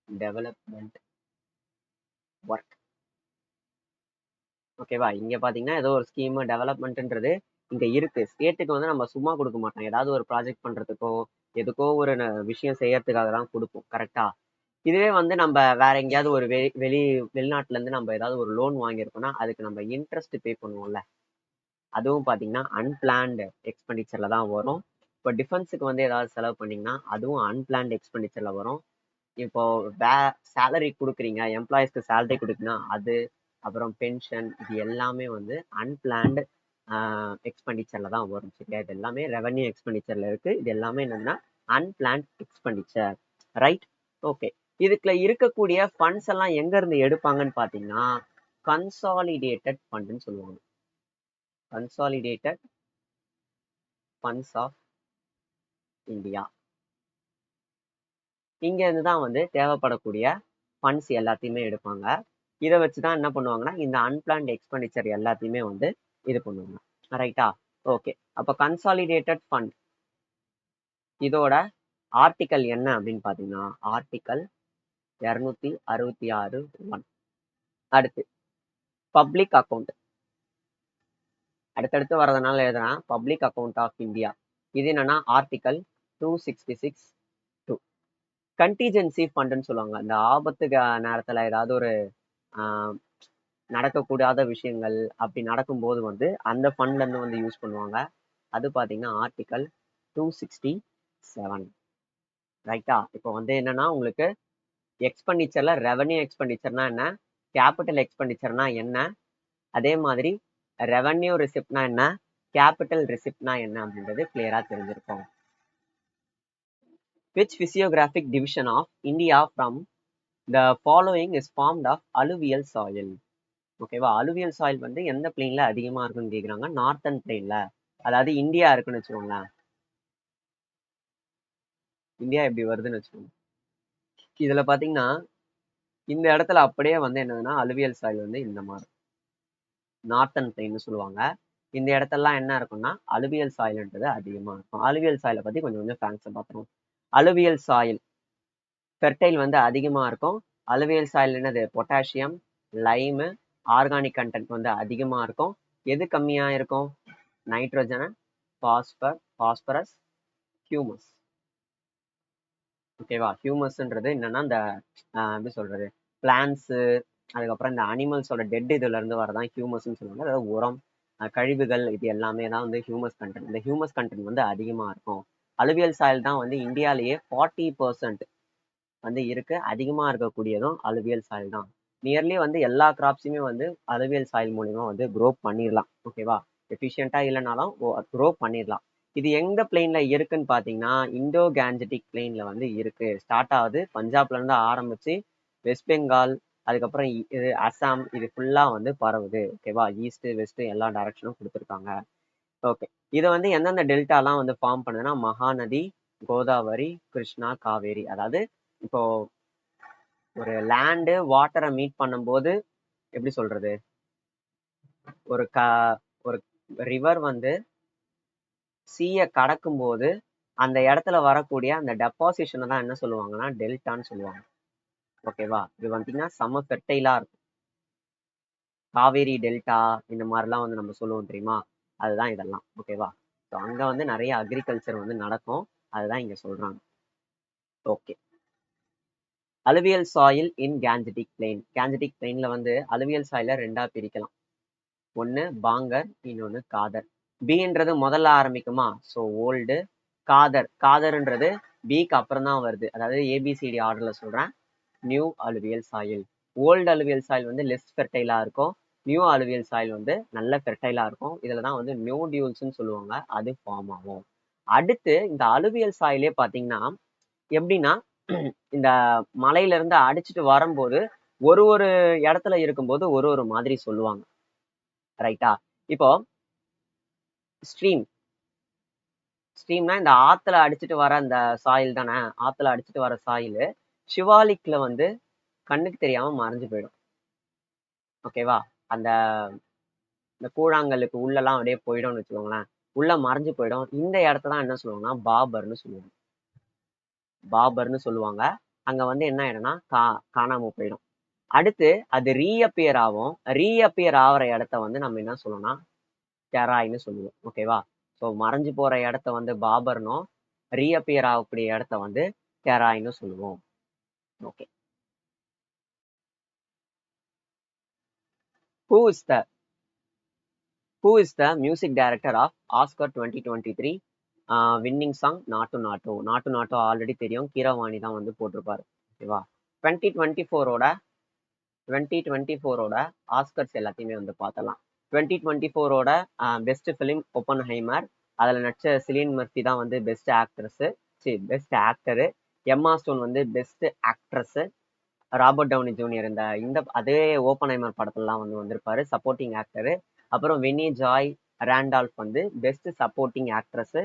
development work. ஓகேவா? இங்க பாத்தீங்கன்னா ஏதோ ஒரு ஸ்கீம் டெவலப்மெண்ட்ன்றது இங்க இருக்கு. ஸ்டேட்டுக்கு வந்து நம்ம சும்மா கொடுக்க மாட்டோம். ஏதாவது ஒரு ப்ராஜெக்ட் பண்றதுக்கோ எதுக்கோ ஒரு விஷயம் செய்யறதுக்காக தான் கொடுப்போம். கரெக்டா? இதுவே வந்து நம்ம வேற எங்கேயாவது ஒரு வெளிநாட்டுல இருந்து நம்ம ஏதாவது ஒரு லோன் வாங்கியிருக்கோம்னா அதுக்கு நம்ம இன்ட்ரெஸ்ட் பே பண்ணுவோம்ல, அதுவும் பாத்தீங்கன்னா அன்பிளான்டு எக்ஸ்பெண்டிச்சர்ல தான் வரும். இப்போ டிஃபென்ஸுக்கு வந்து ஏதாவது செலவு பண்ணீங்கன்னா அதுவும் அன்பிளான்டு எக்ஸ்பெண்டிச்சர்ல வரும். இப்போ சேலரி கொடுக்குறீங்க, எம்ப்ளாயிஸ்க்கு சேலரி கொடுக்குன்னா அது, அப்புறம் பென்ஷன், இது எல்லாமே வந்து அன்பிளான்டு எக்ஸ்பெண்டிச்சர்ல தான் வரும். சரியா? இது எல்லாமே ரெவன்யூ எக்ஸ்பெண்டிச்சர்ல இருக்கு. இது எல்லாமே என்னன்னா அன்பிளான்ட் எக்ஸ்பெண்டிச்சர். ரைட்? ஓகே. இதுக்குள்ள இருக்கக்கூடிய ஃபண்ட்ஸ் எல்லாம் எங்க இருந்து எடுப்பாங்கன்னு பாத்தீங்கன்னா கன்சாலிடேட்டட் ஃபண்ட்னு சொல்லுவாங்க. Consolidated funds of India. இங்க இருந்து தான் வந்து தேவைப்படக்கூடிய ஃபண்ட்ஸ் எல்லாத்தையுமே எடுப்பாங்க. இதை வச்சுதான் என்ன பண்ணுவாங்கன்னா இந்த அன்பிளான்ட் எக்ஸ்பெண்டிச்சர் எல்லாத்தையுமே வந்து இது பண்ணுவாங்க. ரைட்டா? ஓகே. அப்ப கன்சாலிடேட்டட் ஃபண்ட் இதோட ஆர்டிக்கல் என்ன அப்படின்னு பாத்தீங்கன்னா ஆர்டிக்கல் 266(1). அடுத்து பப்ளிக் அக்கௌண்ட். அடுத்தடுத்து வர்றதுனால எழுதுனா பப்ளிக் அக்கௌண்ட் ஆஃப் இந்தியா. இது என்னன்னா ஆர்டிக்கல் 266(2). கண்டிஜென்சி ஃபண்ட்னு சொல்லுவாங்க. இந்த ஆபத்து நேரத்துல ஏதாவது ஒரு நடக்கக்கூடாத விஷயங்கள் அப்படி நடக்கும்போது வந்து அந்த ஃபண்ட்ல இருந்து வந்து யூஸ் பண்ணுவாங்க. அது பாத்தீங்கன்னா ஆர்டிக்கல் 267. ரைட்டா? இப்போ வந்து என்னன்னா உங்களுக்கு எக்ஸ்பெண்டிச்சர்ல ரெவன்யூ எக்ஸ்பெண்டிச்சர்னா என்ன, கேபிட்டல் எக்ஸ்பெண்டிச்சர்னா என்ன, அதே மாதிரி ரெவன்யூ ரிசிப்ட்னா என்ன, கேபிட்டல் ரிசிப்ட்னா என்ன அப்படின்றது கிளியரா தெரிஞ்சிருக்கும். Which physiographic division of India from the following is formed of alluvial soil? ஓகேவா? அலுவியல் சாயில் வந்து எந்த பிளேன்ல அதிகமா இருக்குன்னு கேக்குறாங்க. நார்த்தன் பிளேன்ல, அதாவது இந்தியா இருக்குன்னு வச்சுக்கோங்களேன். இந்தியா எப்படி வருதுன்னு வச்சுக்கோங்க. இதுல பாத்தீங்கன்னா இந்த இடத்துல அப்படியே வந்து என்னதுன்னா அலுவியல் சாயில் வந்து இந்த மாதிரி நார்த்தன் பிளேன்னு சொல்லுவாங்க. இந்த இடத்தெல்லாம் என்ன இருக்கும்னா அலுவியல் சாயில்ன்றது அதிகமா இருக்கும். அலுவியல் சாயிலை பத்தி கொஞ்சம் கொஞ்சம் ஃபேக்ட்ஸ் பார்த்துருவோம். அலுவியல் சாயில் ஃபெர்டைல் வந்து அதிகமா இருக்கும். அலுவியல் சாயில் என்னது பொட்டாசியம், லைமு, ஆர்கானிக் கண்டென்ட் வந்து அதிகமா இருக்கும். எது கம்மியா இருக்கும்? Nitrogen, phosphorus, humus. ஓகேவா? ஹியூமஸ்ன்றது என்னன்னா இந்த எப்படி சொல்றது, பிளான்ஸ், அதுக்கப்புறம் இந்த அனிமல்ஸோட டெட் இதுல இருந்து வரதான் ஹியூமஸ்ன்னு சொல்லுவாங்க. அதாவது உரம், கழிவுகள், இது எல்லாமே தான் வந்து ஹியூமஸ் கண்டென்ட். இந்த ஹியூமஸ் கண்டென்ட் வந்து அதிகமா இருக்கும். அலுவியல் சாயில் தான் வந்து இந்தியாலேயே 40% வந்து இருக்கு. அதிகமா இருக்கக்கூடியதும் அலுவியல் சாயில் தான். நியர்லி வந்து எல்லா கிராப்ஸுமே வந்து அலுவியல் சாயில் மூலியமா வந்து க்ரோ பண்ணிடலாம். ஓகேவா? எஃபிஷியண்டா இல்லைனாலும் க்ரோ பண்ணிடலாம். இது எந்த பிளேன்ல இருக்குன்னு பாத்தீங்கன்னா இந்தோ கேஞ்சட்டிக் பிளேன்ல வந்து இருக்கு. ஸ்டார்ட் ஆகுது பஞ்சாப்ல இருந்து ஆரம்பிச்சு வெஸ்ட் பெங்கால், அதுக்கப்புறம் இது அசாம், இது ஃபுல்லா வந்து பரவுது. ஓகேவா? ஈஸ்ட் வெஸ்ட் எல்லா டைரக்ஷனும் கொடுத்துருக்காங்க. ஓகே. இதை வந்து எந்தெந்த டெல்டாலாம் வந்து ஃபார்ம் பண்ணுதுன்னா மகாநதி, கோதாவரி, கிருஷ்ணா, காவேரி. அதாவது இப்போ ஒரு லேண்டு வாட்டரை மீட் பண்ணும்போது எப்படி சொல்றது, ஒரு ஒரு ரிவர் வந்து சீயை கடக்கும் போது அந்த இடத்துல வரக்கூடிய அந்த டெபாசிஷனை தான் என்ன சொல்லுவாங்கன்னா டெல்டான்னு சொல்லுவாங்க. ஓகேவா? இது பார்த்தீங்கன்னா செம்ம ஃபெர்டைலா இருக்கும். காவேரி டெல்டா இந்த மாதிரிலாம் வந்து நம்ம சொல்லுவோம் தெரியுமா, அதுதான் இதெல்லாம். ஓகேவா? ஸோ அங்க வந்து நிறைய அக்ரிகல்ச்சர் வந்து நடக்கும், அதுதான் இங்க சொல்றாங்க. Okay. Alluvial soil in Gangetic plain. கேஞ்சட்டிக் பிளேன்ல வந்து அலுவியல் சாயில ரெண்டா பிரிக்கலாம். ஒன்னு பாங்கர், இன்னொன்னு காதர். பின்றது முதல்ல ஆரம்பிக்குமா, ஸோ ஓல்டு. காதர்ன்றது பிக்கு அப்புறம் தான் வருது, அதாவது ஏபிசிடி ஆர்டர்ல சொல்றேன். New alluvial soil. Old alluvial soil வந்து லெஸ் ஃபெர்டைலா இருக்கும். நியூ அலுவியல் சாயில் வந்து நல்ல ஃபெர்டைலா இருக்கும். இதுல தான் வந்து நியூ டியூல்ஸ்ன்னு சொல்லுவாங்க, அது ஃபார்ம் ஆகும். அடுத்து இந்த அலுவியல் சாயிலே பாத்தீங்கன்னா எப்படின்னா இந்த மலையில இருந்து அடிச்சுட்டு வரும்போது ஒரு ஒரு இடத்துல இருக்கும்போது ஒரு ஒரு மாதிரி சொல்லுவாங்க. ரைட்டா? இப்போ ஸ்ட்ரீம்னா இந்த ஆத்துல அடிச்சுட்டு வர அந்த சாயில் தானே, ஆத்துல அடிச்சுட்டு வர சாயில் சிவாலிக்ல வந்து கண்ணுக்கு தெரியாம மறைஞ்சு போயிடும். ஓகேவா? அந்த இந்த கூழாங்கல்லுக்கு உள்ளெல்லாம் அப்படியே போயிடும்னு வச்சுக்கோங்களேன், உள்ள மறைஞ்சு போயிடும். இந்த இடத்தான் என்ன சொல்லுவாங்கன்னா பாபர்னு சொல்லுவாங்க. அங்க வந்து என்ன ஆயிடும்னா காணாம போயிடும். அடுத்து அது ரீஅப்பியர் ஆகும். ரீஅப்பியர் ஆகிற இடத்த வந்து நம்ம என்ன சொல்லணும்னா டெராய்னு சொல்லுவோம். ஓகேவா? ஸோ மறைஞ்சு போற இடத்த வந்து பாபர்னும், ரீஅப்பியர் ஆகக்கூடிய இடத்த வந்து டெராய்னு சொல்லுவோம். Okay. Who is the who is the music director of Oscar 2023 winning song Naatu நாட்டோ? நாட்டு நாட்டோ ஆல்ரெடி தெரியும், கீரவாணி தான் வந்து போட்டிருப்பாரு. ஓகேவா? 2024ஓட ஆஸ்கர்ஸ் எல்லாத்தையுமே வந்து பார்த்தலாம். 2024ஓட பெஸ்ட் ஃபிலிம் ஒப்பன்ஹைமர். அதில் நடிச்ச சிலியன் மர்ஃபி தான் வந்து best actress, best actor. Emma Stone வந்து best actress. Robert Downey Junior இந்த அதே ஓப்பன்ஹைமர் படத்துலலாம் வந்து வந்திருப்பாரு, சப்போர்ட்டிங் ஆக்டரு. அப்புறம் வெனி ஜாய் ரேண்டால்ஃப் வந்து best supporting actress.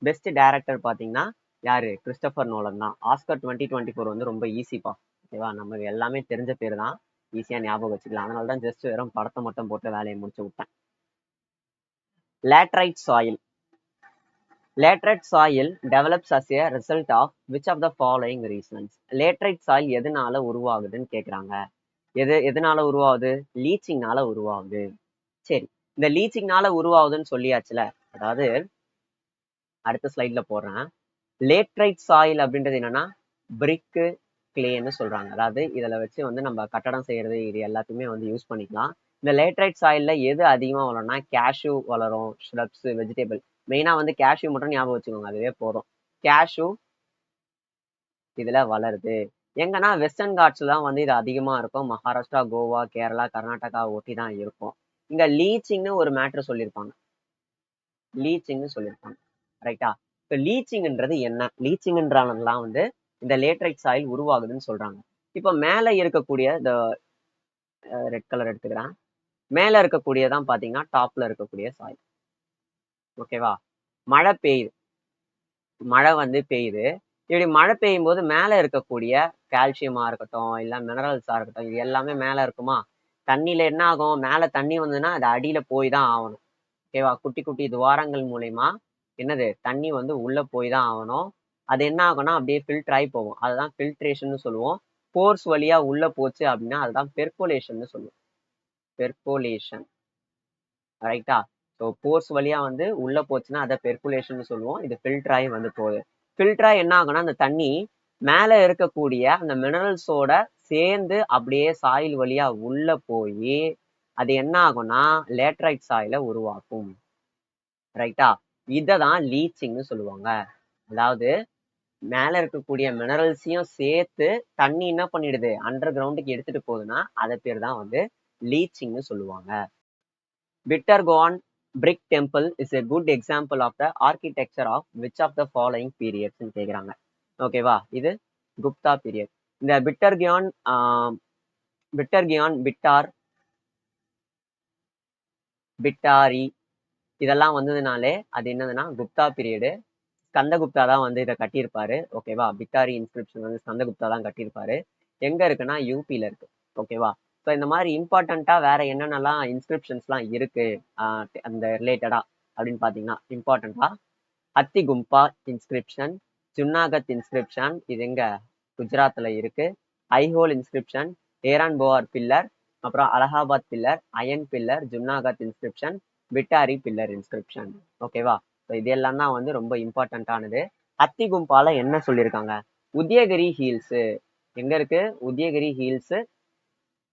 Best director பார்த்தீங்கன்னா யாரு? கிறிஸ்டோபர் நோலன் தான். ஆஸ்கர் 2024 வந்து ரொம்ப ஈஸிப்பா. ஓகேவா? நமக்கு எல்லாமே தெரிஞ்ச பேர் தான், ஈஸியா ஞாபகம் வச்சுக்கலாம். அதனால தான் ஜஸ்ட் வெறும் படத்தை மட்டும் போட்டு வேலையை முடிச்சு விட்டேன். Laterite soil. Laterite soil develops as a result of which of the following reasons? Laterite soil எதனால உருவாகுதுன்னு கேக்குறாங்க. எதனால உருவாகுது? லீச்சிங்னால உருவாகுது. சரி, இந்த லீச்சிங்னால உருவாகுதுன்னு சொல்லியாச்சுல. அதாவது அடுத்த ஸ்லைட்ல போடுறேன். லேட்ரைட் சாயில் அப்படின்றது என்னன்னா பிரிக்கு கிளேன்னு சொல்றாங்க. அதாவது இதுல வச்சு வந்து நம்ம கட்டடம் செய்யறது, இது எல்லாத்தையுமே வந்து யூஸ் பண்ணிக்கலாம். இந்த லேட்ரைட் சாயில்ல எது அதிகமா வளரும்னா கேஷ்யூ வளரும், ஷ்ரப்ஸ், வெஜிடபிள். மெயினா வந்து கேஷ்யூ மட்டும் ஞாபகம் வச்சுக்கோங்க, அதுவே போதும். கேஷ்யூ இதுல வளருது. எங்கன்னா வெஸ்டர்ன் காட்ஸ்ல தான் வந்து இது அதிகமா இருக்கும். மகாராஷ்டிரா, கோவா, கேரளா, கர்நாடகா ஒட்டி தான் இருக்கும். இங்க லீச்சிங்னு ஒரு மேட்ரு சொல்லியிருப்பாங்க. ரைட்டா? இப்போ லீச்சிங்ன்றது என்ன? லீச்சிங்ன்றலாம் வந்து இந்த லேட்ரைட் சாயில் உருவாகுதுன்னு சொல்றாங்க. இப்போ மேல இருக்கக்கூடிய இந்த ரெட் கலர் எடுத்துக்கிறேன். மேல இருக்கக்கூடியதான் பாத்தீங்கன்னா டாப்ல இருக்கக்கூடிய சாயில். ஓகேவா? மழை பெய்யுது, மழை வந்து பெய்யுது. இப்படி மழை பெய்யும் போது மேல இருக்கக்கூடிய கால்சியமா இருக்கட்டும், இல்ல மினரல்ஸா இருக்கட்டும், இது எல்லாமே மேல இருக்குமா? தண்ணியில என்ன ஆகும்? மேல தண்ணி வந்ததுன்னா அது அடியில போய் தான் ஆகணும். ஓகேவா? குட்டி குட்டி துவாரங்கள் மூலயமா என்னது தண்ணி வந்து உள்ள போய் தான் ஆகணும். அது என்ன ஆகும்னா அப்படியே ஃபில்டர் ஆகி போகும். அதுதான் ஃபில்ட்ரேஷன் சொல்லுவோம். போர்ஸ் வழியா உள்ள போச்சு அப்படின்னா அதுதான் பெர்கோலேஷன் சொல்லுவோம். பெர்கோலேஷன். ரைட்டா? ஸோ போர்ஸ் வழியா வந்து உள்ள போச்சுன்னா அதை பெர்குலேஷன் சொல்லுவோம். இது ஃபில்டர் ஆகி வந்து போகுது. ஃபில்டர் ஆகி என்ன ஆகும்னா அந்த தண்ணி மேல இருக்கக்கூடிய அந்த மினரல்ஸோட சேர்ந்து அப்படியே சாயில் வழியா உள்ள போய் அது என்ன ஆகும்னா லேட்ரைட் சாயில உருவாக்கும். ரைட்டா? இததான் லீச்சிங்னு சொல்லுவாங்க. அதாவது மேல இருக்கக்கூடிய மினரல்ஸையும் சேர்த்து தண்ணி என்ன பண்ணிடுது, அண்டர் கிரவுண்டுக்கு எடுத்துட்டு போகுதுன்னா அதை பேர் தான் வந்து லீச்சிங்னு சொல்லுவாங்க. Bhitargaon brick temple is a good example of the architecture of which of the following periods ன்னு கேக்குறாங்க. ஓகேவா? இது குப்தா பீரியட். இந்த பிட்டர்கியான் பிட்டார், பிட்டாரி இதெல்லாம் வந்ததுனாலே அது என்னதுன்னா குப்தா பீரியடு. ஸ்கந்தகுப்தா தான் வந்து இதை கட்டியிருப்பாரு. ஓகேவா? பிட்டாரி இன்ஸ்கிரிப்ஷன் வந்து ஸ்கந்தகுப்தா தான் கட்டியிருப்பாரு. எங்க இருக்குன்னா யூபியில இருக்கு. ஓகேவா? ஸோ இந்த மாதிரி இம்பார்ட்டண்டா வேற என்னென்னலாம் இன்ஸ்கிரிப்ஷன்ஸ்லாம் இருக்கு அந்த ரிலேட்டடா அப்படின்னு பார்த்தீங்கன்னா இம்பார்ட்டண்டா அத்தி கும்பா இன்ஸ்கிரிப்ஷன், ஜுன்னாகத் இன்ஸ்கிரிப்ஷன், இது எங்க குஜராத்ல இருக்கு. ஐஹோல் இன்ஸ்கிரிப்ஷன், ஏரான் போவார் பில்லர், அப்புறம் Allahabad pillar, iron pillar, Junagadh inscription, Bhitari pillar inscription. ஓகேவா? ஸோ இது எல்லாம் தான் வந்து ரொம்ப இம்பார்ட்டன்டானது. அத்தி கும்பால என்ன சொல்லியிருக்காங்க? உதயகிரி ஹீல்ஸ் எங்க இருக்கு? உதயகிரி ஹீல்ஸ்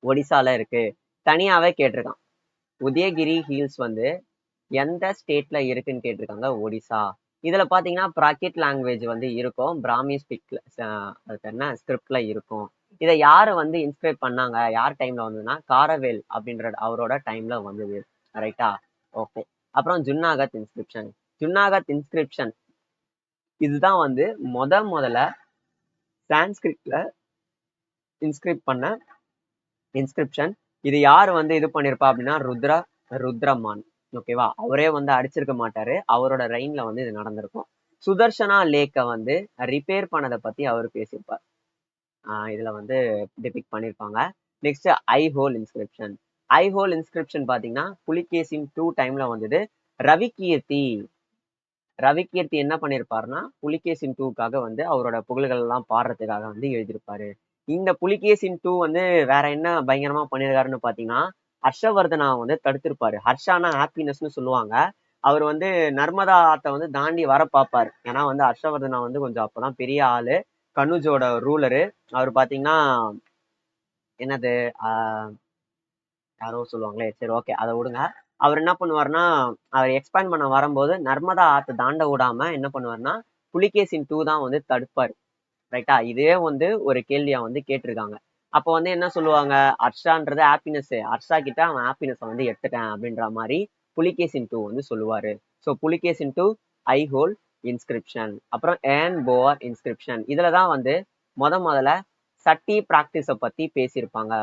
ஒடிசால இருக்கு. தனியாவே கேட்டிருக்கான். உதயகிரி ஹீல்ஸ் வந்து எந்த ஸ்டேட்ல இருக்குன்னு கேட்டிருக்காங்க? ஒடிசா. இதுல பாத்தீங்கன்னா பிராக்கெட் லாங்குவேஜ் வந்து இருக்கும், பிராமி அதுக்கு என்ன ஸ்கிரிப்ட்ல இருக்கும். இதை யாரு வந்து இன்ஸ்கிரைப் பண்ணாங்க, யார் டைம்ல வந்ததுன்னா காரவேல் அப்படின்ற அவரோட டைம்ல வந்தது. ரைட்டா? ஓகே. அப்புறம் ஜுன்னாகத் இன்ஸ்கிரிப்ஷன். ஜுன்னாகத் இன்ஸ்கிரிப்ஷன் இதுதான் வந்து முதல்ல சான்ஸ்கிரிட்ல இன்ஸ்கிரிப்ட் பண்ண இன்ஸ்கிரிப்ஷன். இது யார் வந்து இது பண்ணிருப்பா அப்படின்னா ருத்ரமான். ஓகேவா? அவரே வந்து அடிச்சிருக்க மாட்டாரு, அவரோட ரெயின்ல வந்து இது நடந்திருக்கும். சுதர்ஷனா லேக்க வந்து ரிப்பேர் பண்ணதை பத்தி அவர் பேசியிருப்பார். இதுல வந்து டிபிக் பண்ணிருப்பாங்க. Next Aihole inscription. Aihole inscription பாத்தீங்கன்னா புலிகேசின் 2 டைம்ல வந்தது. ரவிகீர்த்தி என்ன பண்ணிருப்பாருன்னா புலிகேசின் 2க்காக வந்து அவரோட புகழ்கள் எல்லாம் பாடுறதுக்காக வந்து எழுதியிருப்பாரு. இந்த புலிகேசின் 2 வந்து வேற என்ன பயங்கரமா பண்ணிருக்காருன்னு பாத்தீங்கன்னா ஹர்ஷவர்தனா வந்து தடுத்திருப்பாரு. ஹர்ஷானா ஹாப்பினஸ்ன்னு சொல்லுவாங்க. அவர் வந்து நர்மதா ஆத்த வந்து தாண்டி வர பார்ப்பாரு. ஏன்னா வந்து ஹர்ஷவர்தனா வந்து கொஞ்சம் அப்பதான் பெரிய ஆளு, கனுஜோட ரூலரு. அவர் பாத்தீங்கன்னா என்னது யாரோ சொல்லுவாங்களே, சரி ஓகே அதை விடுங்க. அவர் என்ன பண்ணுவாருன்னா, அவர் எக்ஸ்பேண்ட் பண்ண வரும்போது நர்மதா ஆற்று தாண்ட விடாம என்ன பண்ணுவாருன்னா புலிகேசின் 2 தான் வந்து தடுப்பாரு. ரைட்டா? இதே வந்து ஒரு கேள்வியா வந்து கேட்டிருக்காங்க. அப்போ வந்து என்ன சொல்லுவாங்க, ஹர்ஷான்றது ஹாப்பினஸ், ஹர்ஷா கிட்ட அவன் ஹாப்பினஸ் வந்து எடுத்துட்டேன் அப்படின்ற மாதிரி புலிகேசின் 2 வந்து சொல்லுவாரு. ஸோ புலிகேசின் 2 ஐ ஹோல் இன்ஸ்கிரிப்ஷன், அப்புறம் ஏன் போர் இன்ஸ்கிரிப்ஷன். இதுல தான் வந்து முதல்ல சட்டி பிராக்டிஸ பத்தி பேசியிருப்பாங்க.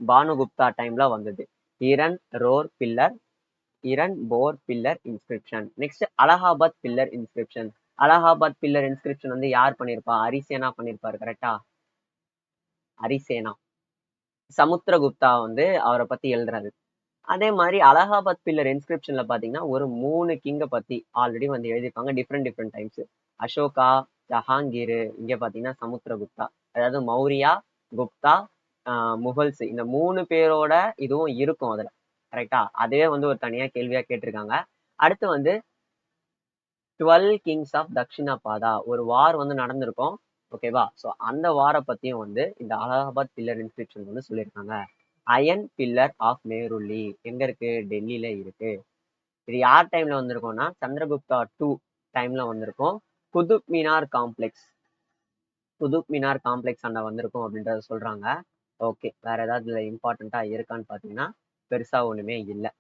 பானுகுப்தா டைம்ல வந்தது. Eran boar pillar, Eran boar pillar inscription. Next Allahabad pillar inscription. Allahabad pillar inscription வந்து யார் பண்ணிருப்பா? ஹரிசேனா பண்ணிருப்பாரு. கரெக்டா? ஹரிசேனா. சமுத்திரகுப்தா வந்து அவரை பத்தி எழுதுறாரு. அதே மாதிரி அலகாபாத் பில்லர் இன்ஸ்கிரிப்ஷன்ல பாத்தீங்கன்னா ஒரு 3 கிங்க பத்தி ஆல்ரெடி வந்து எழுதியிருப்பாங்க. Different times. அசோகா, ஜஹாங்கீர், இங்க பாத்தீங்கன்னா சமுத்திரகுப்தா. அதாவது மௌரியா, குப்தா, முகல்ஸ், இந்த 3 பேரோட இதுவும் இருக்கும் அதுல. கரெக்டா? அதே வந்து ஒரு தனியா கேள்வியா கேட்டிருக்காங்க. அடுத்து வந்து 12 கிங்ஸ் ஆஃப் தக்ஷிணாபாதா, ஒரு வார் வந்து நடந்திருக்கும். ஓகேவா? ஸோ அந்த வாரை பத்தியும் வந்து இந்த அலகாபாத் பில்லர் இன்ஸ்கிரிப்ஷன் வந்து சொல்லியிருக்காங்க. அயன் பில்லர் ஆஃப் மேருல்லி எங்க இருக்கு? டெல்லியில இருக்கு. இது யார் டைம்ல வந்திருக்கோம்னா சந்திரகுப்தா 2 டைம்ல வந்திருக்கும். குதுப் மினார் காம்ப்ளெக்ஸ் அண்ட வந்திருக்கும் அப்படின்றத சொல்றாங்க. ஓகே, வேற ஏதாவது இதுல இம்பார்ட்டண்டா இருக்கான்னு பாத்தீங்கன்னா பெருசா ஒண்ணுமே இல்லை.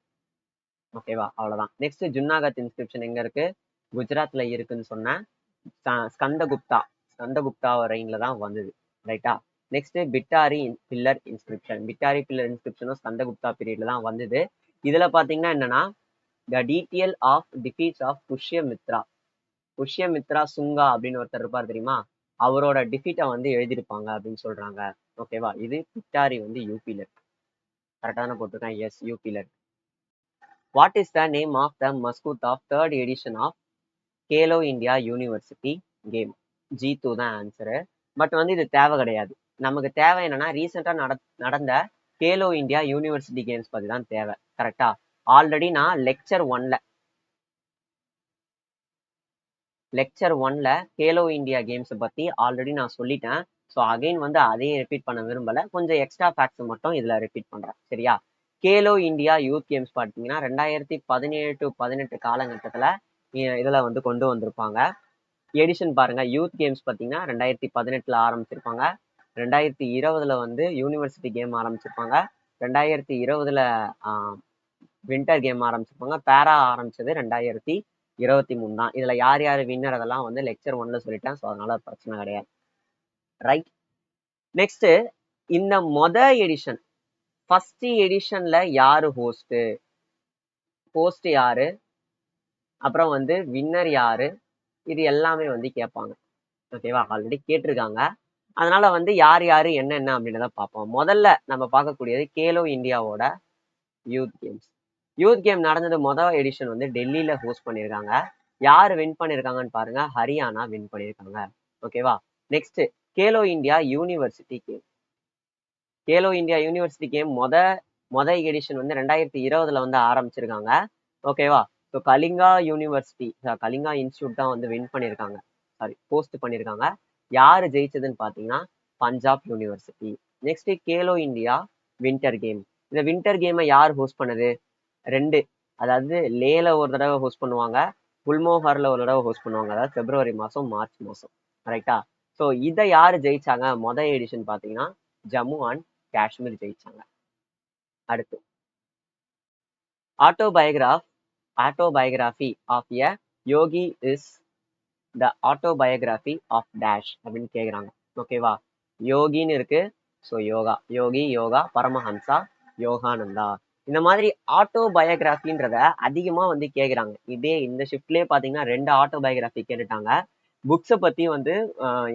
ஓகேவா? அவ்வளவுதான். நெக்ஸ்ட் ஜுன்னாகத் இன்ஸ்கிரிப்ஷன் எங்க இருக்கு? குஜராத்ல இருக்குன்னு சொன்னேன். ஸ்கந்தகுப்தா ரெயின்ல தான் வந்தது. ரைட்டா? நெக்ஸ்ட் பிட்டாரி பில்லர் இன்ஸ்கிரிப்ஷனும் ஸ்கந்தகுப்தா பீரியட்ல தான் வந்தது. இதுல பாத்தீங்கன்னா என்னன்னா the detail of defeats of Pushyamitra Shunga அப்படின்னு ஒருத்தர் இருப்பார் தெரியுமா? அவரோட டிஃபீட்டை வந்து எழுதியிருப்பாங்க அப்படின்னு சொல்றாங்க. ஓகேவா? இது பிட்டாரி வந்து யூபில இருக்கு. கரெக்டா தானே போட்டிருக்கேன்? எஸ், யூபில இருக்கு. What is the name of the mascot of 3rd edition of Khelo India university game? G2 தான் ஆன்சரு. பட் வந்து இது தேவை கிடையாது. நமக்கு தேவை என்னன்னா ரீசெண்டா நடந்த கேலோ இந்தியா யூனிவர்சிட்டி கேம்ஸ் பத்தி தான் தேவை. கரெக்டா? ஆல்ரெடி நான் லெக்சர் ஒன்ல கேலோ இந்தியா கேம்ஸ் பத்தி ஆல்ரெடி நான் சொல்லிட்டேன். ஸோ அகைன் வந்து அதையும் ரிப்பீட் பண்ண விரும்பல. கொஞ்சம் எக்ஸ்ட்ரா ஃபேக்ட்ஸ் மட்டும் இதுல ரிப்பீட் பண்றேன். சரியா? கேலோ இந்தியா யூத் கேம்ஸ் பார்த்தீங்கன்னா 2017 to 18 காலகட்டத்துல இதுல வந்து கொண்டு வந்திருப்பாங்க. எடிஷன் பாருங்க. யூத் கேம்ஸ் பார்த்தீங்கன்னா 2018ல ஆரம்பிச்சிருப்பாங்க. 2020ல வந்து யூனிவர்சிட்டி கேம் ஆரம்பிச்சிருப்பாங்க. 2020ல வின்டர் கேம் ஆரம்பிச்சிருப்பாங்க. பேரா ஆரம்பிச்சது 2023 தான். இதுல யார் யார் வின்னர் அதெல்லாம் வந்து லெக்சர் ஒன்ல சொல்லிட்டேன். ஸோ அதனால பிரச்சனை கிடையாது. ரைட். நெக்ஸ்ட் இந்த எடிஷன் ஃபர்ஸ்ட் எடிஷன்ல யாரு ஹோஸ்ட் யாரு, அப்புறம் வந்து வின்னர் யாரு, இது எல்லாமே வந்து கேட்பாங்க. ஓகேவா? ஆல்ரெடி கேட்டிருக்காங்க. அதனால வந்து யார் யாரு என்னென்ன அப்படின்றத பார்ப்போம். முதல்ல நம்ம பார்க்கக்கூடியது கேலோ இந்தியாவோட யூத் கேம் நடந்தது. எடிஷன் வந்து டெல்லியில ஹோஸ்ட் பண்ணியிருக்காங்க. யார் வின் பண்ணியிருக்காங்கன்னு பாருங்க. ஹரியானா வின் பண்ணியிருக்காங்க. ஓகேவா? Next Khelo India university game edition வந்து 2020ல வந்து ஆரம்பிச்சிருக்காங்க. ஓகேவா? ஸோ கலிங்கா இன்ஸ்டியூட் தான் வந்து வின் பண்ணியிருக்காங்க. போஸ்ட் பண்ணியிருக்காங்க. யாரு ஜெயிச்சதுன்னு பார்த்தீங்கன்னா Punjab university. Next Khelo India winter game. இந்த வின்டர் கேமை யார் ஹோஸ்ட் பண்ணது? 2, அதாவது லேல ஒரு தடவை ஹோஸ்ட் பண்ணுவாங்க, குல்மோஹர்ல ஒரு தடவை ஹோஸ்ட் பண்ணுவாங்க. அதாவது பிப்ரவரி மாசம், மார்ச் மாசம். ரைட்டா? ஸோ இதை யாரு ஜெயிச்சாங்க? எடிஷன் பார்த்தீங்கன்னா ஜம்மு அண்ட் காஷ்மீர் ஜெயிச்சாங்க. அடுத்து autobiography of a yogi is the autobiography of dash அப்படின்னு கேட்குறாங்க. ஓகேவா? யோகின்னு இருக்கு. ஸோ யோகா பரமஹம்சா யோகானந்தா. இந்த மாதிரி ஆட்டோபயோகிராஃபின்றத அதிகமா வந்து கேட்குறாங்க. இந்த ஷிஃப்ட்லயே பார்த்தீங்கன்னா 2 ஆட்டோபயோகிராஃபி கேட்டுட்டாங்க. புக்ஸை பத்தி வந்து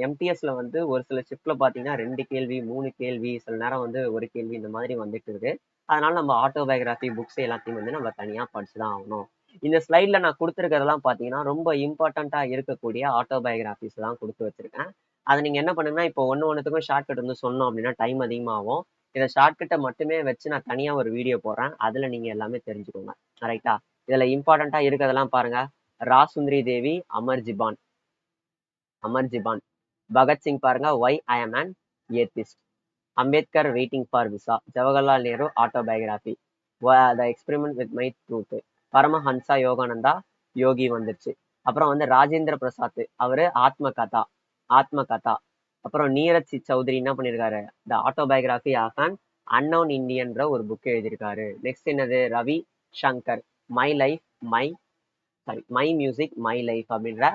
எம்டிஎஸ்ல வந்து ஒரு சில ஷிஃப்ட்ல பார்த்தீங்கன்னா 2 கேள்வி, 3 கேள்வி, சில நேரம் வந்து ஒரு கேள்வி, இந்த மாதிரி வந்துட்டு இருக்கு. அதனால நம்ம ஆட்டோபயோகிராஃபி புக்ஸ் எல்லாத்தையும் வந்து நம்ம தனியா படிச்சுதான் ஆகணும். இந்த ஸ்லைட்ல நான் கொடுத்துருக்கிறதெல்லாம் பார்த்தீங்கன்னா ரொம்ப இம்பார்ட்டண்டா இருக்கக்கூடிய ஆட்டோபயோகிராஃபிஸ் தான் கொடுத்து வச்சிருக்கேன். அதை நீங்க என்ன பண்ணுங்கன்னா இப்போ ஒன்றுத்துக்கும் ஷார்ட்கட் வந்து சொன்னோம் அப்படின்னா டைம் அதிகமாகும். இதை ஷார்ட்கட்டை மட்டுமே வச்சு நான் தனியா ஒரு வீடியோ போடுறேன். அதுல நீங்க எல்லாமே தெரிஞ்சுக்கோங்க. ரைட்டா? இதுல இம்பார்ட்டண்டா இருக்கிறதெல்லாம் பாருங்க. ராசுந்தரி தேவி, அமர்ஜிபான், பகத்சிங் பாருங்க, why I am an atheist. Ambedkar waiting for visa, Jawaharlal Nehru autobiography, the experiment with my truth, Paramahansa Yogananda yogi வந்துருச்சு. அப்புறம் வந்து ராஜேந்திர பிரசாத் அவரு ஆத்ம கதா. அப்புறம் நீரஜ் சௌத்ரி என்ன பண்ணியிருக்காரு, த ஆட்டோபயோகிராஃபி ஆஃப் அன் அன்னோன் இந்தியன்ற ஒரு புக் எழுதியிருக்காரு. நெக்ஸ்ட் என்னது, Ravi Shankar my life my music my life அப்படின்ற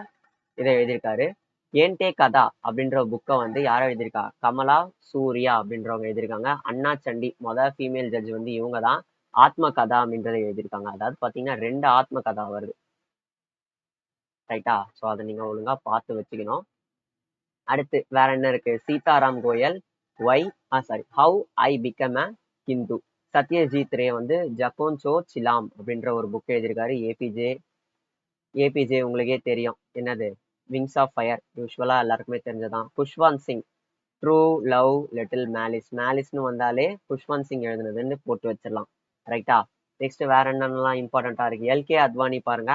இதை எழுதியிருக்காரு. ஏன்டே கதா அப்படின்ற புக்கை வந்து யாரை எழுதியிருக்கா, கமலா சூர்யா அப்படின்றவங்க எழுதியிருக்காங்க. அண்ணா சண்டி ஃபீமேல் ஜட்ஜ் வந்து இவங்க தான் ஆத்ம கதா அப்படின்றத எழுதியிருக்காங்க. அதாவது பார்த்தீங்கன்னா 2 ஆத்ம கதா வருது. ரைட்டா? ஸோ அதை நீங்க ஒழுங்கா பார்த்து வச்சுக்கணும். அடுத்து வேற என்ன இருக்கு, Sitaram Goel how I became a Hindu, Satyajit Ray வந்து ஜகோன்சோ சிலாம் அப்படின்ற ஒரு புக் எழுதியிருக்காரு. ஏபிஜே உங்களுக்கே தெரியும், என்னது, விங்ஸ் ஆஃப் ஃபயர், யூஸ்வலா எல்லாருக்குமே தெரிஞ்சதான். Khushwant Singh true love little மேலிஸ்னு வந்தாலே குஷ்வந்த் சிங் எழுதுனதுன்னு போட்டு வச்சிடலாம். ரைட்டா? நெக்ஸ்ட் வேற என்னென்னலாம் இம்பார்ட்டண்டா இருக்கு, எல்கே அத்வானி பாருங்க,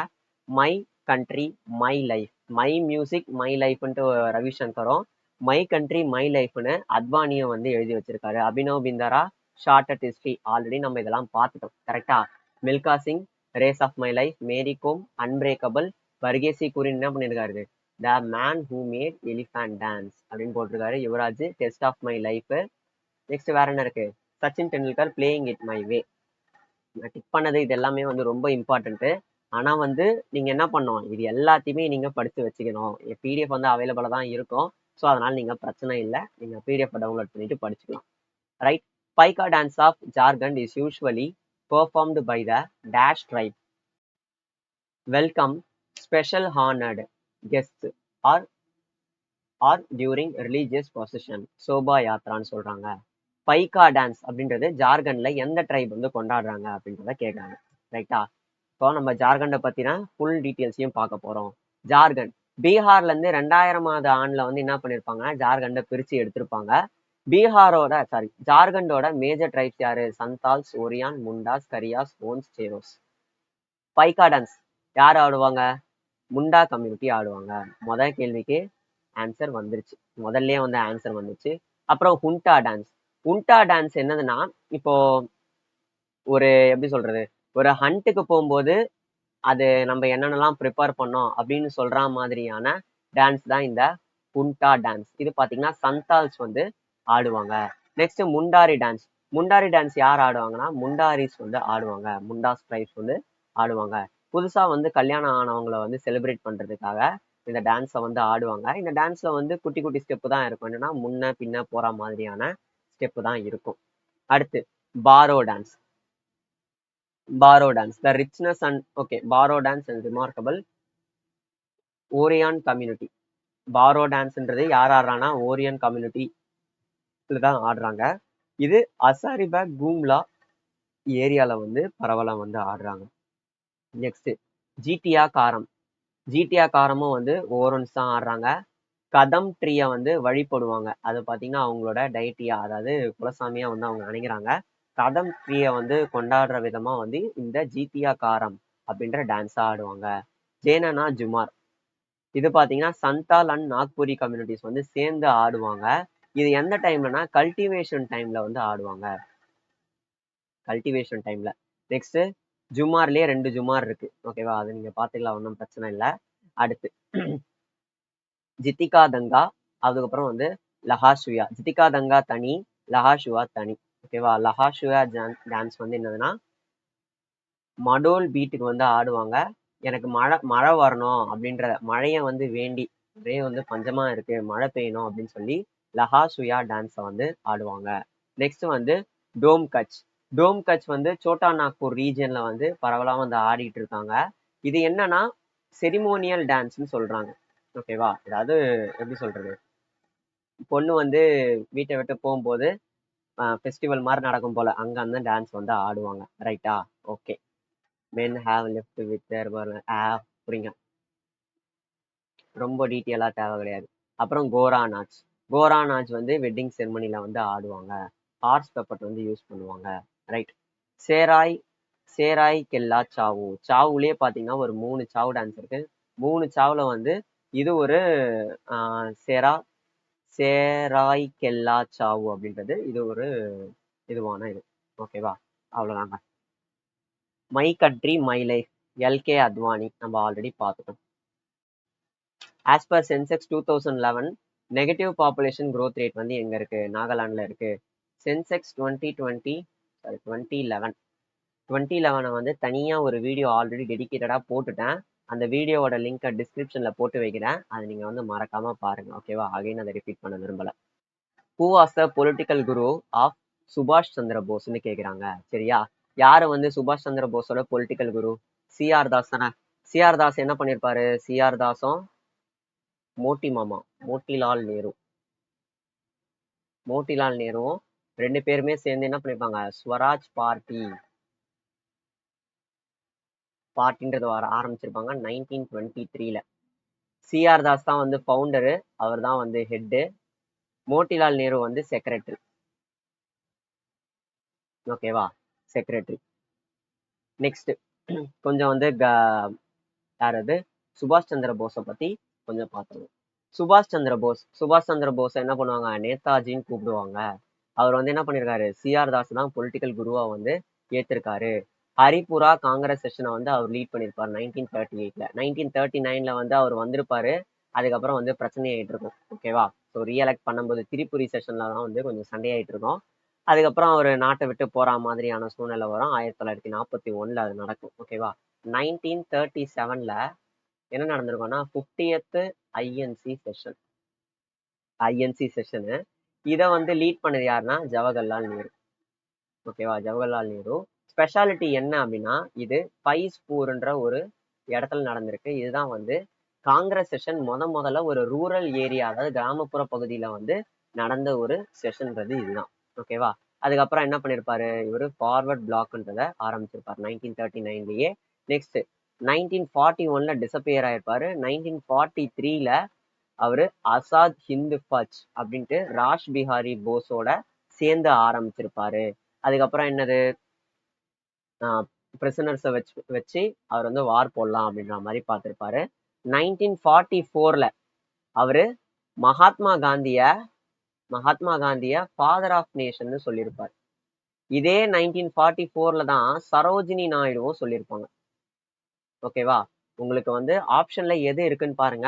my country my life, my music my லைஃப்ன்ட்டு ரவிசங்கரும், மை கண்ட்ரி மை லைஃப்னு அத்வானியும் வந்து எழுதி வச்சிருக்காரு. Abhinav Bindra shot at history, already நம்ம இதெல்லாம் பார்த்துட்டோம். கரெக்டா? Milkha Singh race of my life, Mary Kom unbreakable, Verghese Kurien என்ன பண்ணியிருக்காரு, the man who made elephant dance அப்படின்னு போட்டிருக்காரு. Yuvraj test of my life. Next வேற என்ன இருக்கு, Sachin Tendulkar playing it my way. Tick பண்ணது இது எல்லாமே வந்து ரொம்ப இம்பார்ட்டன்ட்டு. ஆனா வந்து நீங்க என்ன பண்ணணும், இது எல்லாத்தையுமே நீங்க படிச்சு வச்சுக்கணும். பிடிஎஃப் வந்து அவைலபிளா தான் இருக்கும். ஸோ அதனால நீங்க பிரச்சனை இல்லை, நீங்க பிடிஎஃப் டவுன்லோட் பண்ணிட்டு படிச்சுக்கலாம். Right? Paika dance of Jharkhand is usually performed by the dash tribe, welcome special honoured guest or during religious procession, Shobha யாத்ரான்னு சொல்றாங்க. பைகா டான்ஸ் அப்படின்றது ஜார்க்கண்ட்ல எந்த ட்ரைப் வந்து கொண்டாடுறாங்க அப்படின்றத கேட்குறாங்க. ரைட்டா? இப்போ நம்ம ஜார்க்கண்டை பத்தின ஃபுல் டீட்டெயில்ஸையும் பார்க்க போறோம். ஜார்க்கண்ட் பீகார்ல இருந்து 2000வது ஆண்டுல வந்து என்ன பண்ணிருப்பாங்க, ஜார்க்கண்டை பிரிச்சு எடுத்திருப்பாங்க. ஜார்க்கண்டோட மேஜர் ட்ரைப்ஸ் யாரு, Santhals, Orion, முண்டாஸ், கரியாஸ், ones, சேரோஸ். Baiga dance யார் ஆடுவாங்க, முண்டா கம்யூனிட்டி ஆடுவாங்க. முதல் கேள்விக்கு ஆன்சர் வந்துருச்சு, முதல்ல வந்து ஆன்சர் வந்துச்சு. அப்புறம் ஹுண்டா டான்ஸ் என்னதுன்னா, இப்போ ஒரு எப்படி சொல்றது, ஒரு ஹண்ட்டுக்கு போகும்போது அது நம்ம என்னென்னலாம் ப்ரிப்பேர் பண்ணோம் அப்படின்னு சொல்ற மாதிரியான டான்ஸ் தான் இந்த ஹுண்டா டான்ஸ். இது பாத்தீங்கன்னா சந்தால்ஸ் வந்து ஆடுவாங்க. நெக்ஸ்ட் முண்டாரி டான்ஸ் யார் ஆடுவாங்கன்னா, முண்டாரிஸ் வந்து ஆடுவாங்க, முண்டாஸ் ட்ரைப்ஸ் வந்து ஆடுவாங்க. புதுசா வந்து கல்யாணம் ஆனவங்களை வந்து செலிப்ரேட் பண்றதுக்காக இந்த டான்ஸை வந்து ஆடுவாங்க. இந்த டான்ஸ்ல வந்து குட்டி குட்டி ஸ்டெப்பு தான் இருக்கும், என்னன்னா முன்ன பின்ன போற மாதிரியான ஸ்டெப்பு தான் இருக்கும். அடுத்து Baro dance. the richness and Baro dance and remarkable Oraon community. பாரோ டான்ஸ்ன்றது யார் ஆடுறாங்கன்னா, ஓரியன் கம்யூனிட்டி தான் ஆடுறாங்க. இது அசாரிபேக் கூம்லா ஏரியால வந்து பரவலா வந்து ஆடுறாங்க. நெக்ஸ்ட் ஜிடியா காரமும் வந்து ஓரன்ஸ் தான் ஆடுறாங்க. கதம் ட்ரீயை வந்து வழிபடுவாங்க. அது பார்த்தீங்கன்னா அவங்களோட டைட்டியா, அதாவது குலசாமியா வந்து அவங்க நினைக்கிறாங்க. கதம் ட்ரீயை வந்து கொண்டாடுற விதமா வந்து இந்த ஜீத்தியா காரம் அப்படின்ற டான்ஸா ஆடுவாங்க. ஜேனனா ஜுமார், இது பார்த்தீங்கன்னா சந்தால் அண்ட் நாக்பூரி கம்யூனிட்டிஸ் வந்து சேர்ந்து ஆடுவாங்க. இது எந்த டைம்லனா கல்டிவேஷன் டைம்ல வந்து ஆடுவாங்க, கல்டிவேஷன் டைம்ல. நெக்ஸ்ட் ஜுமார்லயே 2 ஜுமார் இருக்கு, ஓகேவா, அது நீங்க பாத்துக்கலாம், ஒன்றும் பிரச்சனை இல்லை. அடுத்து ஜித்திகா தங்கா, அதுக்கப்புறம் வந்து லஹாஷுயா. ஜித்திகா தங்கா தனி, லஹாஷுவா தனி, ஓகேவா. லஹாஷுயா டான்ஸ் வந்து என்னதுன்னா, மடோல் பீட்டுக்கு வந்து ஆடுவாங்க. எனக்கு மழை வரணும் அப்படின்ற மழையை வந்து வேண்டி, ஒரே வந்து பஞ்சமா இருக்கு, மழை பெய்யணும் அப்படின்னு சொல்லி லஹாசுயா டான்ஸை வந்து ஆடுவாங்க. நெக்ஸ்ட் வந்து டோம் கட்ச் வந்து சோட்டா நாக்பூர் ரீஜன்ல வந்து பரவலா வந்து ஆடிட்டு இருக்காங்க. இது என்னன்னா செரிமோனியல் டான்ஸ்னு சொல்றாங்க, ஓகேவா. அதாவது எப்படி சொல்றது, பொண்ணு வந்து வீட்டை விட்டு போகும்போது ஃபெஸ்டிவல் மாதிரி நடக்கும் போல, அங்க அந்த டான்ஸ் வந்து ஆடுவாங்க. ரைட்டா? Okay. men have left with their புரியுங்க, ரொம்ப டீட்டெயிலா தேவை கிடையாது. அப்புறம் கோரா நாச் வந்து வெட்டிங் செரமனில வந்து ஆடுவாங்க. ஹார்ஸ் பெப்பட் வந்து யூஸ் பண்ணுவாங்க. ரைட்? சேராய் கெல்லா சாவுலயே பாத்தீங்கன்னா ஒரு 3 சாவு டான்ஸ் இருக்கு. 3 சாவுல வந்து இது ஒரு சேரா சேராய் கெல்லா சாவு அப்படின்றது இது ஒரு இதுவான இது. ஓகேவா? அவ்வளோதாங்க. My country my life, L K Advani நம்ம ஆல்ரெடி பார்த்துட்டோம். As per Sensex 2011 negative population growth rate வந்து எங்க இருக்கு? நாகாலாந்துல இருக்கு. சென்செக்ஸ் 2011 வந்து தனியா ஒரு வீடியோ ஆல்ரெடி டெடிகேட்டடா போட்டுட்டேன். அந்த வீடியோவோட லிங்கை டிஸ்கிரிப்ஷன்ல போட்டு வைக்கிறேன். அதை நீங்க வந்து மறக்காம பாருங்க. ஓகேவா? அகைன் அதை ரிப்பீட் பண்ண விரும்பல. Who was the political guru of சுபாஷ் சந்திர போஸ்ன்னு கேக்குறாங்க. சரியா? யாரு வந்து சுபாஷ் சந்திர போஸோட பொலிட்டிக்கல் குரு? சிஆர் தாஸ் தானே. சிஆர் தாஸ் என்ன பண்ணிருப்பாரு? சிஆர் தாஸும் மோட்டி மாமா மோட்டிலால் நேருவும் ரெண்டு பேருமே சேர்ந்து என்ன பண்ணிருப்பாங்க? ஸ்வராஜ் பார்ட்டின்றது ஆரம்பிச்சிருப்பாங்க 1923ல. சிஆர் தாஸ் தான் வந்து ஃபவுண்டரு, அவர் தான் வந்து ஹெட்டு. மோட்டிலால் நேரு வந்து செக்ரட்டரி. ஓகேவா? செக்ரட்டரி. நெக்ஸ்ட் கொஞ்சம் வந்து யாராவது சுபாஷ் சந்திர போஸை பத்தி கொஞ்சம் பார்த்துருவோம். சுபாஷ் சந்திர போஸ் என்ன பண்ணுவாங்க? நேதாஜின்னு கூப்பிடுவாங்க. அவர் வந்து என்ன பண்ணிருக்காரு? சிஆர் தாஸ் தான் பொலிட்டிக்கல் குருவா வந்து ஏத்திருக்காரு. ஹரிபுரா காங்கிரஸ் செஷனை வந்து அவர் லீட் பண்ணிருப்பாரு 1938ல. 1939ல வந்து அவர் வந்திருப்பாரு. அதுக்கப்புறம் வந்து பிரச்சனை ஆயிட்டு இருக்கும். ஓகேவா? ஸோ ரீஎலெக்ட் பண்ணும்போது திரிபுரி செஷன்ல தான் வந்து கொஞ்சம் சண்டையாயிட்டு இருக்கும். அதுக்கப்புறம் அவர் நாட்டை விட்டு போற மாதிரியான சூழ்நிலை வரும். 1941ல அது நடக்கும். ஓகேவா? 1937ல என்ன நடந்திருக்கும்னா 50th ஐஎன்சி செஷனு. இதை வந்து லீட் பண்ணது யாருன்னா ஜவஹர்லால் நேரு. ஓகேவா? ஜவஹர்லால் நேரு. ஸ்பெஷாலிட்டி என்ன அப்படின்னா இது பைஸ்பூர்ன்ற ஒரு இடத்துல நடந்திருக்கு. இதுதான் வந்து காங்கிரஸ் செஷன் முதல்ல ஒரு ரூரல் ஏரியா, அதாவது கிராமப்புற பகுதியில வந்து நடந்த ஒரு செஷன்றது இதுதான். ஓகேவா? அதுக்கப்புறம் என்ன பண்ணிருப்பாரு? இவரு ஃபார்வர்ட் பிளாக்ன்றத ஆரம்பிச்சிருப்பாரு 1939லயே. நெக்ஸ்ட் 1941ல டிசப்பியர் ஆயிருப்பாரு. 1943ல அவரு ஆசாத் ஹிந்து ஃபஜ் அப்படின்ட்டு ராஷ் பிஹாரி போஸோட சேர்ந்து ஆரம்பிச்சிருப்பாரு. அதுக்கப்புறம் என்னது? பிரிசனர்ஸை வச்சு அவர் வந்து வார் போடலாம் அப்படின்ற மாதிரி பார்த்திருப்பாரு. 1944ல அவரு மகாத்மா காந்திய ஃபாதர் ஆஃப் நேஷன் சொல்லியிருப்பார். இதே 1944ல தான் சரோஜினி நாயுடுவும் சொல்லியிருப்பாங்க. ஓகேவா? உங்களுக்கு வந்து ஆப்ஷன்ல எது இருக்குன்னு பாருங்க.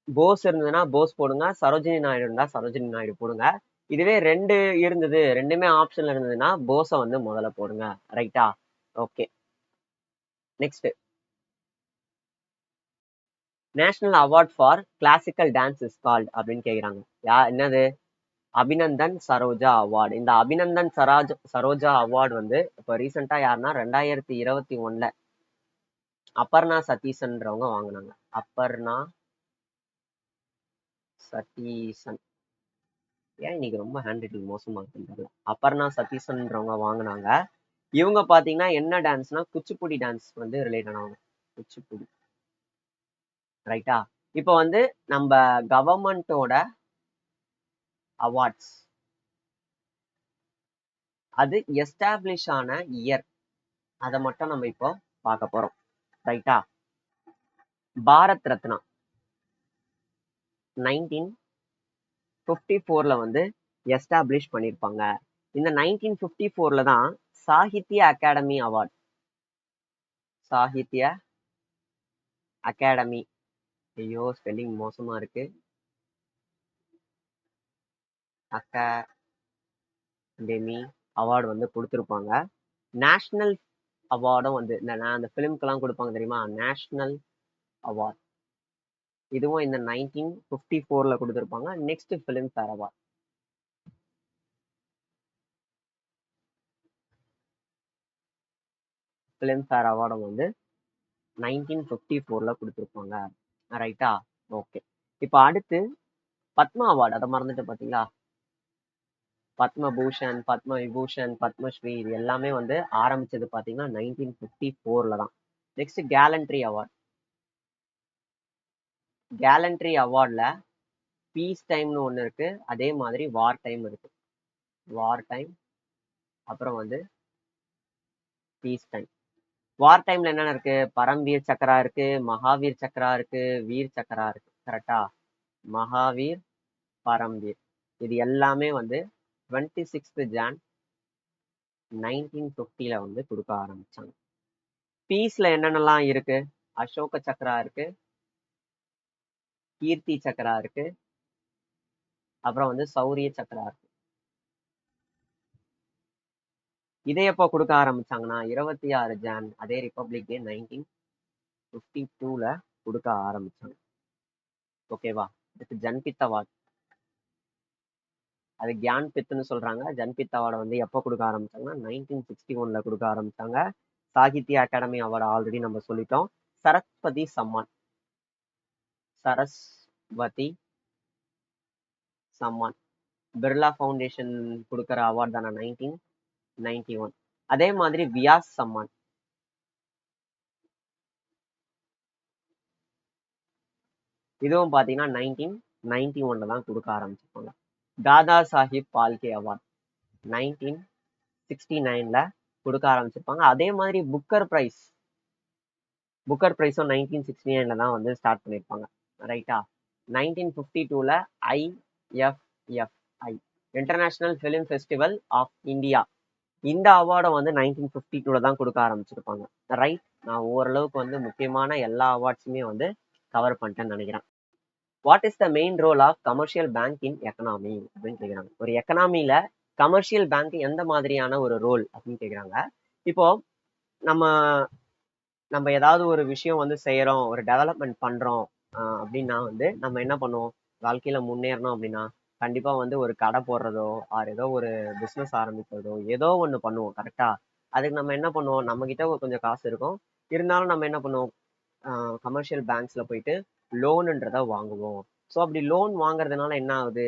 போஸ் இருந்ததுன்னா போஸ் போடுங்க, சரோஜினி நாயுடு இருந்தா சரோஜினி நாயுடு போடுங்க. இதுவே ரெண்டுமே ஆப்ஷன்ல இருந்ததுன்னா போஸை வந்து முதல்ல போடுங்க. ரைட்டா? Okay. Next national award for classical dance is called அப்படின்னு கேக்குறாங்க. என்னது? அபிநந்தன் சரோஜா அவார்டு. இந்த அபிநந்தன் சரோஜா அவார்டு வந்து இப்போ ரீசெண்டா யாருன்னா 2021ல அப்பர்ணா சதீசன்றவங்க வாங்கினாங்க. அப்பர்ணா சதீசன். ஏன் இன்னைக்கு ரொம்ப ஹேண்ட் ரைட்டிங் மோசமா இருக்குன்றது. அப்பர்ணா சதீசன்றவங்க வாங்கினாங்க. இவங்க பாத்தீங்கன்னா என்ன டான்ஸ்னா குச்சிப்புடி டான்ஸ் வந்து ரிலேட்டட் ஆகும். குச்சிப்புடி. ரைட்டா? இப்போ வந்து நம்ம கவர்மெண்டோட அவார்ட்ஸ் அது எஸ்டாப்ளிஷ் ஆன இயர், அதை மட்டும் நம்ம இப்போ பார்க்க போறோம். ரைட்டா? பாரத் ரத்னா 1954ல வந்து எஸ்டாப்ளிஷ் பண்ணிருப்பாங்க. இந்த 1954ல தான் சாகித்ய அகாடமி அவார்ட், சாகித்ய அகாடமி, ஐயோ ஸ்பெல்லிங் மோசமா இருக்கு, அகாடமி அவார்டு வந்து கொடுத்துருப்பாங்க. நேஷனல் அவார்டும் வந்து நான் அந்த ஃபிலிம்க்கெல்லாம் கொடுப்பாங்க தெரியுமா, நேஷனல் அவார்ட், இதுவும் இந்த 1954ல கொடுத்துருப்பாங்க. Next Filmfare award, Filmfare அவார்டும் வந்து 1954ல கொடுத்துருப்பாங்க. ரைட்டா? ஓகே. இப்போ அடுத்து பத்மா அவார்டு, அதை மறந்துட்டு பாத்தீங்களா? பத்மபூஷன், பத்ம விபூஷன், பத்மஸ்ரீ இது எல்லாமே வந்து ஆரம்பிச்சது பாத்தீங்கன்னா 1954ல தான். நெக்ஸ்ட் கேலண்ட்ரி அவார்ட்ல பீஸ் டைம்னு ஒண்ணு இருக்கு, அதே மாதிரி வார் டைம் இருக்கு. வார் டைம் அப்புறம் வந்து பீஸ் டைம். வார் டைம்ல என்னென்ன இருக்கு? பரம்வீர் சக்ரா இருக்கு, மகாவீர் சக்ரா இருக்கு, வீர் சக்ரா இருக்கு. கரெக்டா? மகாவீர், பரம்வீர். இது எல்லாமே வந்து 26th Jan 1950 வந்து கொடுக்க ஆரம்பிச்சாங்க. பீஸ்ல என்னென்னலாம் இருக்கு? அசோக சக்ரா இருக்கு, கீர்த்தி சக்ரா இருக்கு, அப்புறம் வந்து சௌரிய சக்ரா இருக்கு. இதை எப்போ கொடுக்க ஆரம்பிச்சாங்கன்னா 26 Jan அதே ரிப்பப்ளிக் டே 1952ல கொடுக்க ஆரம்பிச்சாங்க. ஓகேவா? இதுக்கு ஜன்பித் அவார்ட், அது கியான் பித்துன்னு சொல்றாங்க. ஜன்பித் அவார்டை வந்து எப்போ கொடுக்க ஆரம்பிச்சாங்கன்னா 1961ல கொடுக்க ஆரம்பிச்சாங்க. சாகித்ய அகாடமி அவார்டு ஆல்ரெடி நம்ம சொல்லிட்டோம். சரஸ்வதி சம்மான், சரஸ்வதி சம்மான் பிர்லா ஃபவுண்டேஷன் கொடுக்குற அவார்டு தானே 1991. அதே மாதிரி வியாஸ் சம்மான், இதுவும் பாத்தீங்கன்னா 1991ல தான் கொடுக்க ஆரம்பிச்சிருப்பாங்க. தாதா சாஹிப் பால்கே அவார்ட் 1969ல கொடுக்க ஆரம்பிச்சிருப்பாங்க. அதே மாதிரி புக்கர் பிரைஸும் 1969ல தான் வந்து ஸ்டார்ட் பண்ணியிருப்பாங்க. ரைட்டா? 1952ல IFFI international film festival of India, இந்த அவார்டை வந்து 1952ல தான் கொடுக்க ஆரம்பிச்சிருப்பாங்க. ரைட்? நான் ஓரளவுக்கு வந்து முக்கியமான எல்லா அவார்ட்ஸுமே வந்து கவர் பண்ணிட்டேன்னு நினைக்கிறேன். What is the main role of commercial bank in economy அப்படின்னு கேட்குறாங்க. ஒரு எக்கனாமியில கமர்ஷியல் பேங்க் எந்த மாதிரியான ஒரு ரோல் அப்படின்னு கேட்குறாங்க. இப்போ நம்ம நம்ம ஏதாவது ஒரு விஷயம் வந்து செய்யறோம், ஒரு டெவலப்மெண்ட் பண்றோம் அப்படின்னா வந்து நம்ம என்ன பண்ணுவோம்? வாழ்க்கையில முன்னேறணும் அப்படின்னா கண்டிப்பா வந்து ஒரு கடை போடுறதோ ஆர் ஏதோ ஒரு பிசினஸ் ஆரம்பிக்கிறதோ ஏதோ ஒண்ணு பண்ணுவோம். கரெக்டா? அதுக்கு நம்ம என்ன பண்ணுவோம்? நம்ம கிட்ட கொஞ்சம் காசு இருக்கும், இருந்தாலும் நம்ம என்ன பண்ணுவோம்? கமர்ஷியல் பேங்க்ஸ்ல போயிட்டு லோனுன்றத வாங்குவோம். ஸோ அப்படி லோன் வாங்குறதுனால என்ன ஆகுது?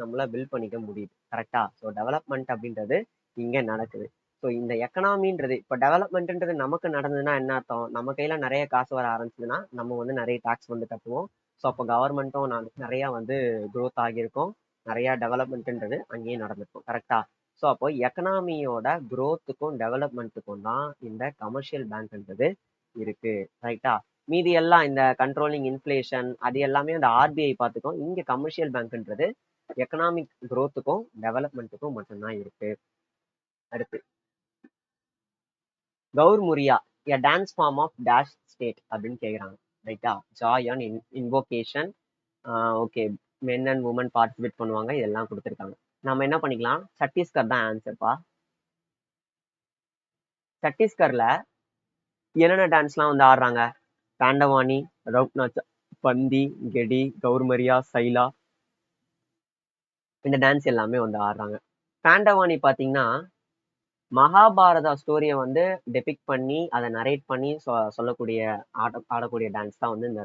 நம்மள பில்ட் பண்ணிக்க முடியுது. கரெக்டா? ஸோ டெவலப்மெண்ட் அப்படின்றது இங்க நடக்குது. ஸோ இந்த எக்கனாமின்றது இப்போ டெவலப்மெண்ட்ன்றது நமக்கு நடந்ததுன்னா என்ன அர்த்தம்? நம்ம கையில நிறைய காசு வர ஆரம்பிச்சதுன்னா நம்ம வந்து நிறைய டாக்ஸ் வந்து கட்டுவோம். ஸோ அப்போ கவர்மெண்ட்டும் நிறைய வந்து க்ரோத் ஆகியிருக்கும், நிறைய டெவலப்மெண்ட்ன்றது அங்கேயே நடந்திருக்கும். கரெக்டா? ஸோ அப்போ எக்கனாமியோட க்ரோத்துக்கும் டெவலப்மெண்ட்டுக்கும் தான் இந்த கமர்ஷியல் பேங்க்ன்றது இருக்கு. ரைட்டா? மீதி எல்லாம் இந்த கண்ட்ரோலிங் இன்ஃப்ளேஷன் அது எல்லாமே அந்த ஆர்பிஐ பார்த்துக்கும். இங்க கமர்ஷியல் பேங்க்ன்றது எக்கனாமிக் க்ரோத்துக்கும் டெவலப்மெண்ட்டுக்கும் மட்டும்தான் இருக்கு. அடுத்து Gaur Muria, a dance form of dash state அப்படின்னு கேட்குறாங்க. ரைட்டா? Joy and invocation. Okay, men and women participate பண்ணுவாங்க, இதெல்லாம் கொடுத்துருக்காங்க. நம்ம என்ன பண்ணிக்கலாம்? சத்தீஸ்கர் தான் ஆன்சர்ப்பா. சத்தீஸ்கர்ல என்னென்ன டான்ஸ்லாம் வந்து ஆடுறாங்க? தாண்டவாணி, ரவுட்நாச், பந்தி, கெடி, கௌர்மரியா, சைலா, இந்த டான்ஸ் எல்லாமே வந்து ஆடுறாங்க. தாண்டவாணி பார்த்தீங்கன்னா மகாபாரதா ஸ்டோரியை வந்து டெபிக் பண்ணி அதை நரேட் பண்ணி சொல்லக்கூடிய ஆடக்கூடிய டான்ஸ் தான் வந்து இந்த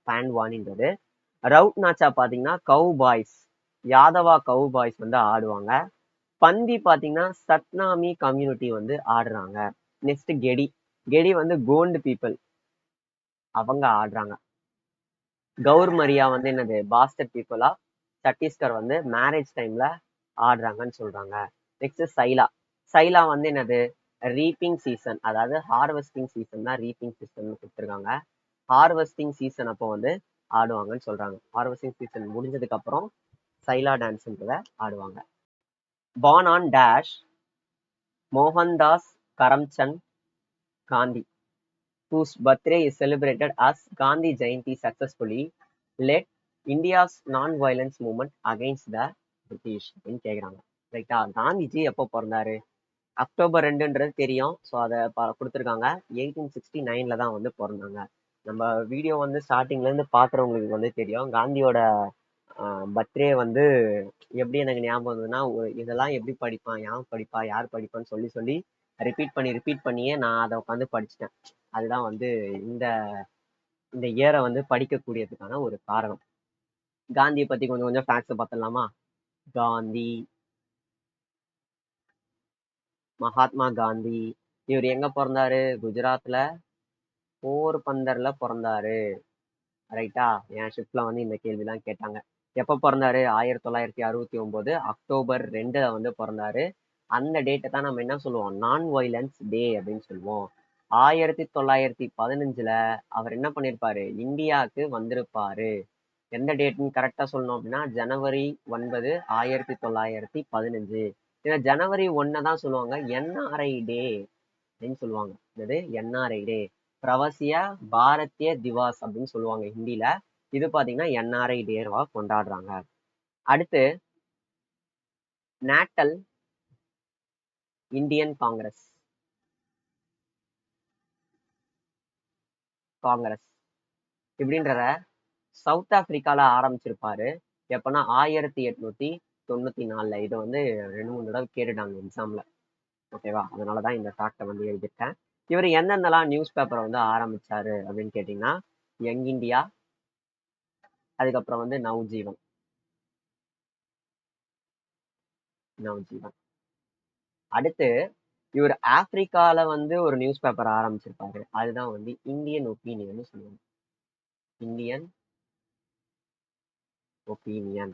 தாண்டவாணின்றது. ரவுட் நாச்சா பார்த்தீங்கன்னா கவு பாய்ஸ், யாதவா கவு பாய்ஸ் வந்து ஆடுவாங்க. பந்தி பார்த்தீங்கன்னா சத்னாமி கம்யூனிட்டி வந்து ஆடுறாங்க. நெக்ஸ்ட் கெடி, கெடி வந்து கோண்டு பீப்புள் அவங்க ஆடுறாங்க. கௌர்மரியா வந்து என்னது? பாஸ்டர் பீப்புளா சத்தீஸ்கர் வந்து மேரேஜ் டைம்ல ஆடுறாங்கன்னு சொல்றாங்க. நெக்ஸ்ட் சைலா, சைலா வந்து என்னது? ரீப்பிங் சீசன், அதாவது ஹார்வெஸ்டிங் சீசன் தான் ரீப்பிங் சீசன் கொடுத்துருக்காங்க. ஹார்வெஸ்டிங் சீசன் அப்போ வந்து ஆடுவாங்கன்னு சொல்றாங்க. ஹார்வெஸ்டிங் சீசன் முடிஞ்சதுக்கு அப்புறம் சைலா டான்ஸ்ன்றத ஆடுவாங்க. Born on dash Mohandas Karamchand Gandhi, whose birthday is celebrated as Gandhi Jayanti, successfully led India's non-violence movement against the British அப்படின்னு கேட்குறாங்க. ரைட்டா? காந்திஜி எப்போ பிறந்தாரு? அக்டோபர் 2ன்றது தெரியும். ஸோ அதை கொடுத்துருக்காங்க. 1869ல தான் வந்து பிறந்தாங்க. நம்ம வீடியோ வந்து ஸ்டார்டிங்ல இருந்து பார்க்குறவங்களுக்கு வந்து தெரியும். காந்தியோட பர்த்டே வந்து எப்படி எனக்கு ஞாபகம் வந்ததுன்னா, இதெல்லாம் எப்படி படிப்பான், யார் படிப்பான்னு சொல்லி சொல்லி ரிப்பீட் பண்ணியே நான் அதை உட்காந்து படிச்சுட்டேன். அதுதான் வந்து இந்த இந்த இயரை வந்து படிக்கக்கூடியதுக்கான ஒரு காரணம். காந்தியை பத்தி கொஞ்சம் கொஞ்சம் ஃபேக்ட்ஸ் பார்த்துடலாமா? காந்தி, மகாத்மா காந்தி, இவர் எங்க பிறந்தாரு? குஜராத்ல போர்பந்தர்ல பிறந்தாரு. ரைட்டா? என் ஷிப்ட்ல வந்து இந்த கேள்விலாம் கேட்டாங்க. எப்ப பிறந்தாரு? 1969 அக்டோபர் 2 வந்து பிறந்தாரு. அந்த டேட்டை தான் நம்ம என்ன சொல்லுவோம்? நான் வயலன்ஸ் டே அப்படின்னு சொல்லுவோம். 1915ல அவர் என்ன பண்ணிருப்பாரு? இந்தியாவுக்கு வந்திருப்பாரு. எந்த டேட்னு கரெக்டா சொல்லணும் அப்படின்னா ஜனவரி 9 1915. ஏன்னா ஜனவரி 1 தான் சொல்லுவாங்க என்ஆர்ஐ டே அப்படின்னு சொல்லுவாங்க. இது என்ஆர்ஐ டே, பிரவசிய பாரதிய திவாஸ் அப்படின்னு சொல்லுவாங்க ஹிந்தில. இது பாத்தீங்கன்னா என்ஆர்ஐ டேவா கொண்டாடுறாங்க. அடுத்து நேட்டல் இந்தியன் காங்கிரஸ். இப்படின்றத சவுத் ஆப்பிரிக்கால ஆரம்பிச்சிருப்பாரு. எப்பன்னா 1894. இதை வந்து 2-3 தடவை கேட்டுட்டாங்க எக்ஸாம்ல. ஓகேவா, அதனாலதான் இந்த ஃபேக்டை வந்து எழுதியிருக்கேன். இவர் எந்தெந்தெல்லாம் நியூஸ் பேப்பரை வந்து ஆரம்பிச்சாரு அப்படின்னு கேட்டீங்கன்னா யங் இந்தியா, அதுக்கப்புறம் வந்து நவ்ஜீவன். அடுத்து இவர் ஆப்பிரிக்கால வந்து ஒரு நியூஸ் பேப்பர் ஆரம்பிச்சிருப்பாரு. அதுதான் வந்து இந்தியன் ஒப்பீனியன் சொல்லுவாங்க. Indian opinion.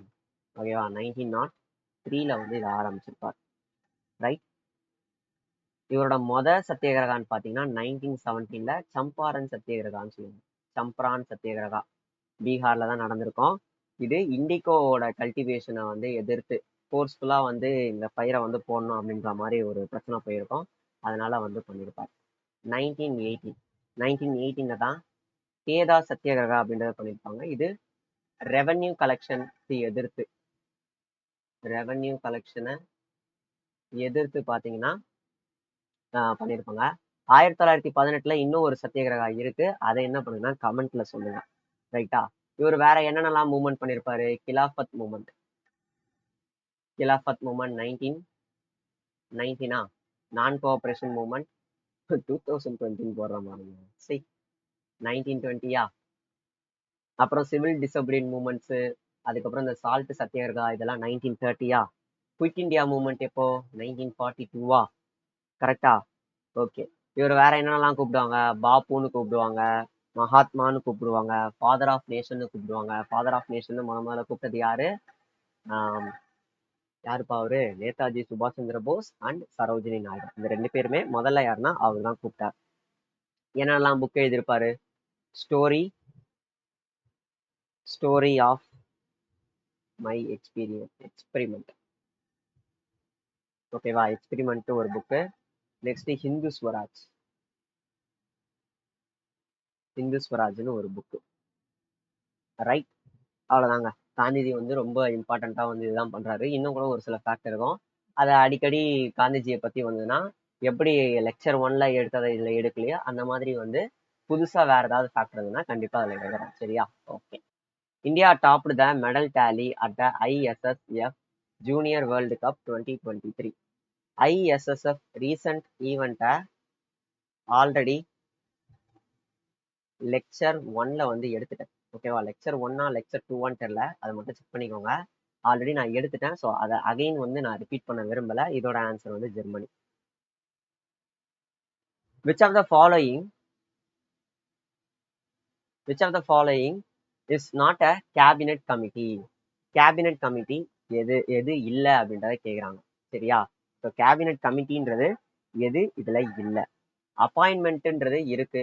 ஓகேவா, 1903 வந்து இதை ஆரம்பிச்சிருப்பார். ரைட். இவரோட சத்தியாகிரகான்னு பாத்தீங்கன்னா 1917 சம்பாரன் சத்தியாகிரகான்னு சொல்லுவாங்க. சம்பரான் சத்தியாகிரகா பீகார்ல தான் நடந்திருக்கும். இது இண்டிகோவோட கல்டிவேஷனை வந்து எதிர்த்து ஃபோர்ஸ்ஃபுல்லா வந்து இந்த பயிரை வந்து போடணும் அப்படின்ற மாதிரி ஒரு பிரச்சனை போயிருக்கும். அதனால வந்து பண்ணியிருப்பார். 1918 தான் கேதா சத்தியாகிரகா அப்படின்றத பண்ணியிருப்பாங்க. இது ரெவன்யூ கலெக்ஷனை எதிர்த்து பாத்தீங்கன்னா பண்ணியிருப்பாங்க. 1918 இன்னும் ஒரு சத்தியாகிரகா இருக்கு. அதை என்ன பண்ணுங்கன்னா கமெண்ட்ல சொல்லுங்க. ரைட்டா. இவர் வேற என்னென்னலாம் மூவ்மெண்ட் பண்ணியிருப்பாரு? கிலாஃபத் மூவ்மெண்ட் 1919 நான் கோஆபரேஷன் மூவ்மெண்ட் 2020 போடுற மாதிரி. சரி, 1920. அப்புறம் சிவில் டிசபிலின் மூவ்மெண்ட்ஸ், அதுக்கப்புறம் இந்த சால்ட் சத்தியாகிரகா இதெல்லாம் 1930. குயிட் இந்தியா மூவ்மெண்ட் எப்போ? 1942. கரெக்டா? ஓகே. இவர் வேற என்னென்னலாம் கூப்பிடுவாங்க? பாப்புன்னு கூப்பிடுவாங்க, மகாத்மான்னு கூப்பிடுவாங்க, ஃபாதர் ஆஃப் நேஷன் கூப்பிடுவாங்க. ஃபாதர் ஆஃப் நேஷன் முதல்ல கூப்பிட்டது யாரு? யாருப்பா அவரு? நேதாஜி சுபாஷ் சந்திர போஸ் அண்ட் சரோஜினி நாயுடு. இந்த 2 பேருமே முதல்ல யாருன்னா அவர் தான் கூப்பிட்டார். என்னெல்லாம் புக் எழுதியிருப்பாரு? Story of my experiment. ஓகேவா, எக்ஸ்பெரிமெண்ட் ஒரு புக்கு. நெக்ஸ்ட் ஹிந்து ஸ்வராஜ்னு ஒரு புக்கு. ரைட். அவ்வளவுதாங்க. காந்திஜி வந்து ரொம்ப இம்பார்ட்டண்டா வந்து இதுதான் பண்றாரு. இன்னும் கூட ஒரு சில ஃபேக்ட் இருக்கும். அதை அடிக்கடி காந்திஜியை பத்தி வந்துன்னா எப்படி லெக்சர் 1ல எடுத்ததை இதுல எடுக்கலையோ அந்த மாதிரி வந்து புதுசா வேற ஏதாவது ஃபேக்ட் இருந்ததுன்னா கண்டிப்பா அதுல எழுதுறேன். சரியா? Okay. India topped the medal tally at the ISSF junior world cup 2023. ISSF recent ஈவெண்ட்டை ஆல்ரெடி லெக்சர் 1ல வந்து எடுத்துட்டேன். ஓகேவா, லெக்சர் 1 லெக்சர் 2 தெரியல, அதை மட்டும் செக் பண்ணிக்கோங்க. ஆல்ரெடி நான் எடுத்துட்டேன். ஸோ அதை அகைன் வந்து நான் ரிப்பீட் பண்ண விரும்பல. இதோட ஆன்சர் வந்து Germany. Which of the following is not a cabinet committee? Cabinet committee எது எது இல்லை அப்படின்றத கேட்குறாங்க. சரியா? ஸோ கேபினெட் கமிட்டின்றது எது இதுல இல்லை? அப்பாயின்மெண்ட்ன்றது இருக்கு,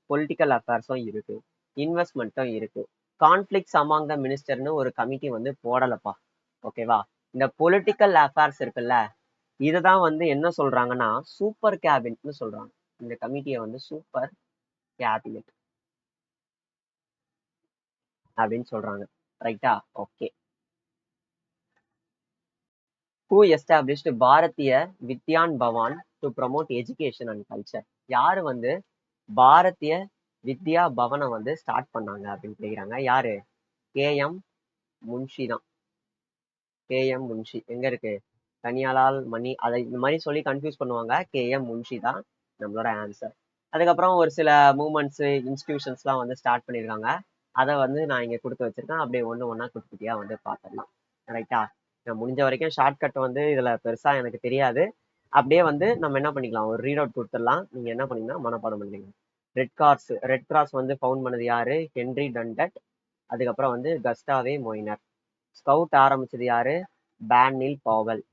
பொலிட்டிக்கல் அஃபேர்ஸும் இருக்கு, இன்வெஸ்ட்மெண்ட்டும் இருக்கு. கான்ஃபிளிக்ஸ் அமாங் த மினிஸ்டர்னு ஒரு கமிட்டி வந்து போடலப்பா. ஓகேவா? இந்த பொலிட்டிக்கல் அஃபேர்ஸ் இருக்குல்ல, இதுதான் வந்து என்ன சொல்றாங்கன்னா சூப்பர் கேபினட்னு சொல்றாங்க. இந்த கமிட்டியை வந்து சூப்பர் கேபினட் அப்படின்னு சொல்றாங்க. ரைட்டா? Okay. Who established Bharatiya Vidya Bhavan to promote education and culture? யாரு வந்து பாரதிய வித்யா பவனை வந்து ஸ்டார்ட் பண்ணாங்க அப்படின்னு கேட்குறாங்க. யாரு? KM முன்ஷி தான். KM முன்ஷி எங்க இருக்கு? கனியாலால் மணி, அதை இந்த மாதிரி சொல்லி கன்ஃபியூஸ் பண்ணுவாங்க. KM முன்ஷி தான் நம்மளோட ஆன்சர். அதுக்கப்புறம் ஒரு சில மூமெண்ட்ஸ், இன்ஸ்டிடியூஷன்ஸ்லாம் வந்து ஸ்டார்ட் பண்ணியிருக்காங்க. அதை வந்து நான் இங்கே கொடுத்து வச்சிருக்கேன். அப்படியே ஒன்றா குட்டியா வந்து பார்த்துடலாம். ரைட்டா? முடிஞ்ச வரைக்கும் ஷார்ட்கட் வந்து இதுல பெருசா எனக்கு தெரியாது. அப்படியே வந்து நம்ம என்ன பண்ணிக்கலாம், ஒரு ரீட் அவுட் கொடுத்துடலாம். நீங்க என்ன பண்ணீங்கன்னா மனப்பாடம் பண்ணுவீங்க. ரெட் கிராஸ் வந்து ஃபவுண்ட் பண்ணது யாரு? ஹென்ரி டண்டட். அதுக்கப்புறம் வந்து கஸ்டாவே மொய்னர். ஸ்கவுட் ஆரம்பிச்சது யாரு? பேனில் பாவல்.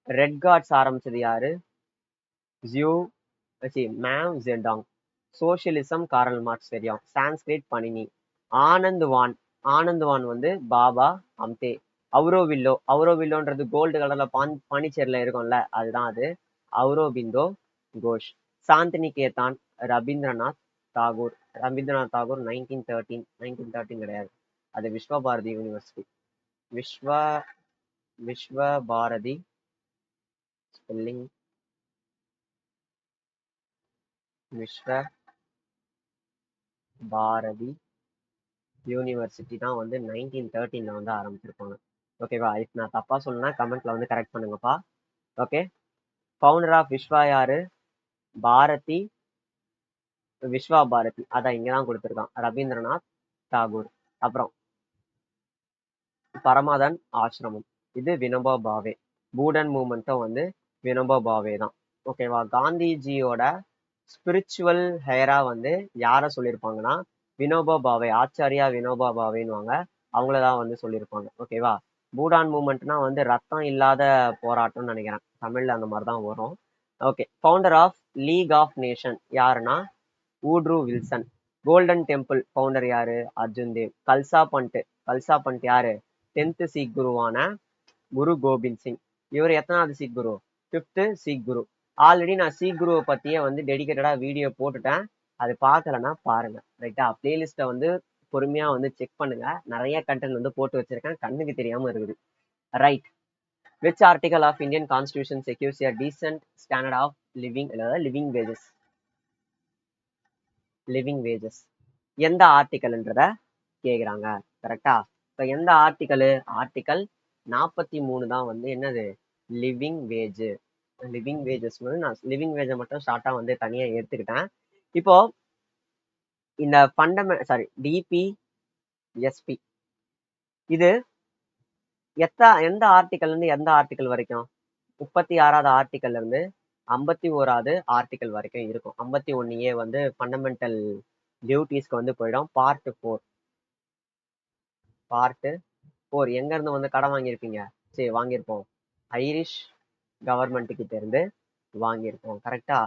ரெட் கார்ட்ஸ் ஆரம்பிச்சது யாரு? மேவ் ஜெடாங். சோசியலிசம் காரல் மார்க்ஸ் தெரியும். சான்ஸ்கிரிட் பணினி. ஆனந்த் வான் ஆனந்த்வான் வந்து பாபா அம்தே. அவுரோவில்லோன்றது கோல்டு கலர்ல பாண்டிச்சேரியில இருக்கும்ல, அதுதான் அது. அவுரோபிந்தோ கோஷ். சாந்திநிகேதான் ரவீந்திரநாத் தாகூர். ரவீந்திரநாத் தாகூர் 1913 கிடையாது, அது விஸ்வ பாரதி யூனிவர்சிட்டி. விஸ்வ விஸ்வ பாரதி ஸ்பெல்லிங் விஸ்வ பாரதி யூனிவர்சிட்டி தான் வந்து 1913 வந்து ஆரம்பிச்சிருப்பாங்க. ஓகேவா? இப்போ நான் தப்பா சொன்னா கமெண்ட்ல வந்து கரெக்ட் பண்ணுங்கப்பா. ஓகே. ஃபவுண்டர் ஆஃப் விஸ்வா யாரு? பாரதி விஸ்வா பாரதி. அதான் இங்கதான் கொடுத்துருக்கான், ரவீந்திரநாத் தாகூர். அப்புறம் பரமாதன் ஆசிரமம், இது வினோபா பாவே. பூடன் மூமெண்ட்டும் வந்து வினோபா பாவே தான். ஓகேவா? காந்திஜியோட ஸ்பிரிச்சுவல் ஹேரா வந்து யார சொல்லியிருப்பாங்கன்னா வினோபா பாவே, ஆச்சாரியா வினோபா பாவேன்னுவாங்க, அவங்களதான் வந்து சொல்லியிருப்பாங்க. ஓகேவா? பூடான் மூமெண்ட்னா வந்து ரத்தம் இல்லாத போராட்டம்னு நினைக்கிறேன், தமிழ்ல அந்த மாதிரி தான் வரும். Okay. Founder of league of nation யாருன்னா Woodrow Wilson. Golden temple founder யாரு? அர்ஜுன் தேவ். கல்சா பண்ட் யாரு? 10th சீக் குருவான குரு கோபிந்த் சிங். இவர் எத்தனாவது சீக் குரு? 5th சீக் குரு. ஆல்ரெடி நான் சீக் குருவை பத்தியே வந்து டெடிகேட்டடா வீடியோ போட்டுட்டேன், அது பார்க்கலன்னா பாருங்க. ரைட்டா? பிளேலிஸ்ட்டை வந்து பொறுமையா வந்து செக் பண்ணுங்க, நிறைய கண்டென்ட் வந்து போட்டு வச்சிருக்கேன், கண்ணுக்கு தெரியாம இருக்குது. Right. Which article of Indian constitution secures a decent standard of living wages? எந்த ஆர்டிகல்ன்றத கேக்குறாங்க. கரெக்டா? இப்போ எந்த ஆர்டிகல் 43 தான் வந்து என்னது? Living wage. லிவிங் வேஜஸ் வந்து நான் லிவிங் வேஜை மட்டும் ஷார்ட்டா வந்து தனியா எடுத்துக்கிட்டேன். இப்போ இந்த டிபிஎஸ்பி இது எந்த ஆர்டிகல் இருந்து எந்த ஆர்டிகல் வரைக்கும்? 36வது ஆர்டிகல்ல இருந்து 51வது ஆர்டிகல் வரைக்கும் இருக்கும். 51A வந்து ஃபண்டமெண்டல் டியூட்டிஸ்க்கு வந்து போயிடும். பார்ட் 4 எங்க இருந்து வந்து கடன் வாங்கியிருப்பீங்க? சரி, வாங்கியிருப்போம், ஐரிஷ் கவர்மெண்ட் கிட்ட இருந்து வாங்கியிருப்போம். கரெக்டா?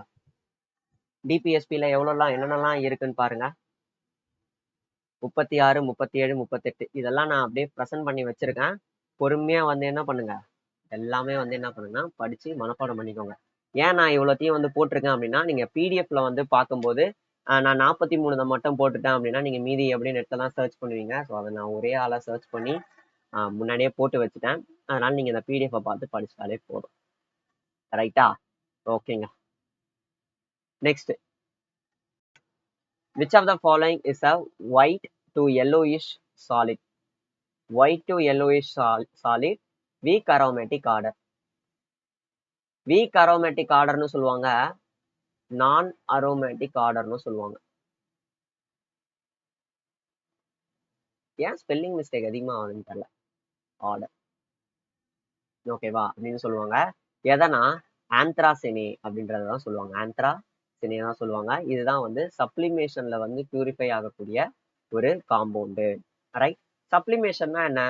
டிபிஎஸ்பில என்னென்னலாம் இருக்குன்னு பாருங்க. 36, 37, 38 இதெல்லாம் நான் அப்படியே ப்ரெசென்ட் பண்ணி வச்சிருக்கேன். பொறுமையா வந்து என்ன பண்ணுங்க, எல்லாமே வந்து என்ன பண்ணுங்கன்னா படிச்சு மனப்பாடம் பண்ணிக்கோங்க. ஏன் நான் இவ்வளோத்தையும் வந்து போட்டிருக்கேன் அப்படின்னா, நீங்க பிடிஎஃப்ல வந்து பார்க்கும்போது நான் 43 மட்டும் போட்டுட்டேன் அப்படின்னா நீங்க மீதி எப்படி நெட்ல தான் சர்ச் பண்ணுவீங்க. ஸோ அதை நான் ஒரே ஆளா சர்ச் பண்ணி முன்னாடியே போட்டு வச்சுட்டேன். அதனால நீங்க இந்த பிடிஎஃப் பார்த்து படிச்சுட்டாலே போதும். ரைட்டா? ஓகேங்க. Next, which of the following is a white to yellowish solid? White to yellowish solid, weak aromatic order. Weak aromatic ஆர்டர்னு சொல்லுவாங்க, நான் அரோமேட்டிக் ஆர்டர்னு சொல்லுவாங்க. ஏன் ஸ்பெல்லிங் மிஸ்டேக் அதிகமா ஆகுதுன்னு தெரியல. ஆர்டர் ஓகேவா அப்படின்னு சொல்லுவாங்க. எதனா ஆந்த்ராசினே அப்படின்றதான் சொல்லுவாங்க. ஆந்த்ராசினே தான் சொல்லுவாங்க. இதுதான் வந்து சப்ளிமேஷன்ல வந்து பியூரிஃபை ஆகக்கூடிய ஒரு காம்பவுண்டு. ரைட்? சப்ளிமேஷன்னா என்ன?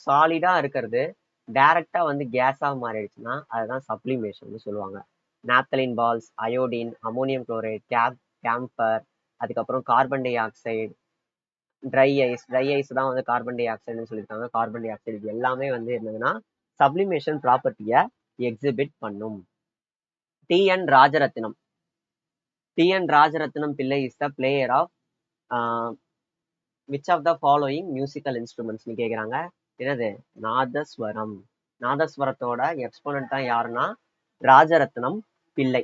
சாலிடா இருக்கிறது டைரக்டா வந்து கேஸா மாறிடுச்சுன்னா அதுதான் சப்ளிமேஷன் சொல்லுவாங்க. Naphthalene balls, iodine, ammonium chloride, camphor, அதுக்கப்புறம் carbon dioxide, dry ice தான் வந்து கார்பன் டை ஆக்சைடுன்னு சொல்லியிருக்காங்க. கார்பன் டை ஆக்சைடு இது எல்லாமே வந்து என்னதுன்னா சப்ளிமேஷன் ப்ராப்பர்ட்டியை எக்ஸிபிட் பண்ணும். T N Rajarathnam Pillai is the player of which of the following musical இன்ஸ்ட்ருமெண்ட்ஸ்னு கேட்குறாங்க. என்னது? நாதஸ்வரத்தோட எக்ஸ்போனன்ட் தான் யாருன்னா ராஜரத்னம் பிள்ளை.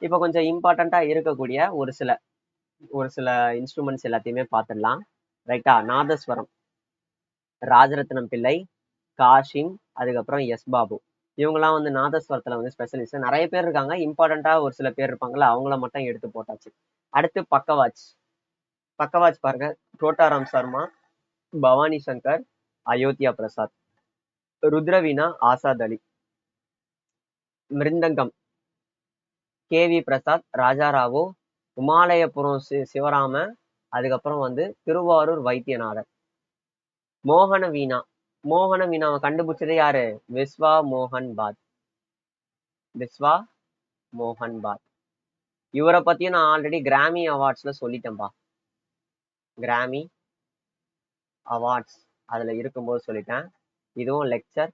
இப்போ கொஞ்சம் இம்பார்ட்டண்டா இருக்கக்கூடிய ஒரு சில இன்ஸ்ட்ருமெண்ட்ஸ் எல்லாத்தையுமே பார்த்துடலாம். ரைட்டா? நாதஸ்வரம் ராஜரத்னம் பிள்ளை, காஷிம், அதுக்கப்புறம் எஸ் பாபு. இவங்கெல்லாம் வந்து நாதஸ்வரத்துல வந்து ஸ்பெஷலிஸ்ட். நிறைய பேர் இருக்காங்க, இம்பார்ட்டண்டா ஒரு சில பேர் இருப்பாங்கல்ல, அவங்கள மட்டும் எடுத்து போட்டாச்சு. அடுத்து பக்கவாச் பாருங்க. கோட்டாராம் சர்மா, பவானி சங்கர், அயோத்தியா பிரசாத். ருத்ரவீணா ஆசாத் அலி. மிருந்தங்கம் கேவி பிரசாத், ராஜாராவோ, உமாலயபுரம் சிவராம, அதுக்கப்புறம் வந்து திருவாரூர் வைத்தியநாதர். மோகன வீணாவை கண்டுபிடிச்சது யாரு? விஸ்வா மோகன் பாத். இவரை பத்தியும் நான் ஆல்ரெடி கிராமி அவார்ட்ஸ்ல சொல்லிட்டேன்பா. கிராமி அவார்ட்ஸ் அதில் இருக்கும்போது சொல்லிட்டேன். இதுவும் லெக்சர்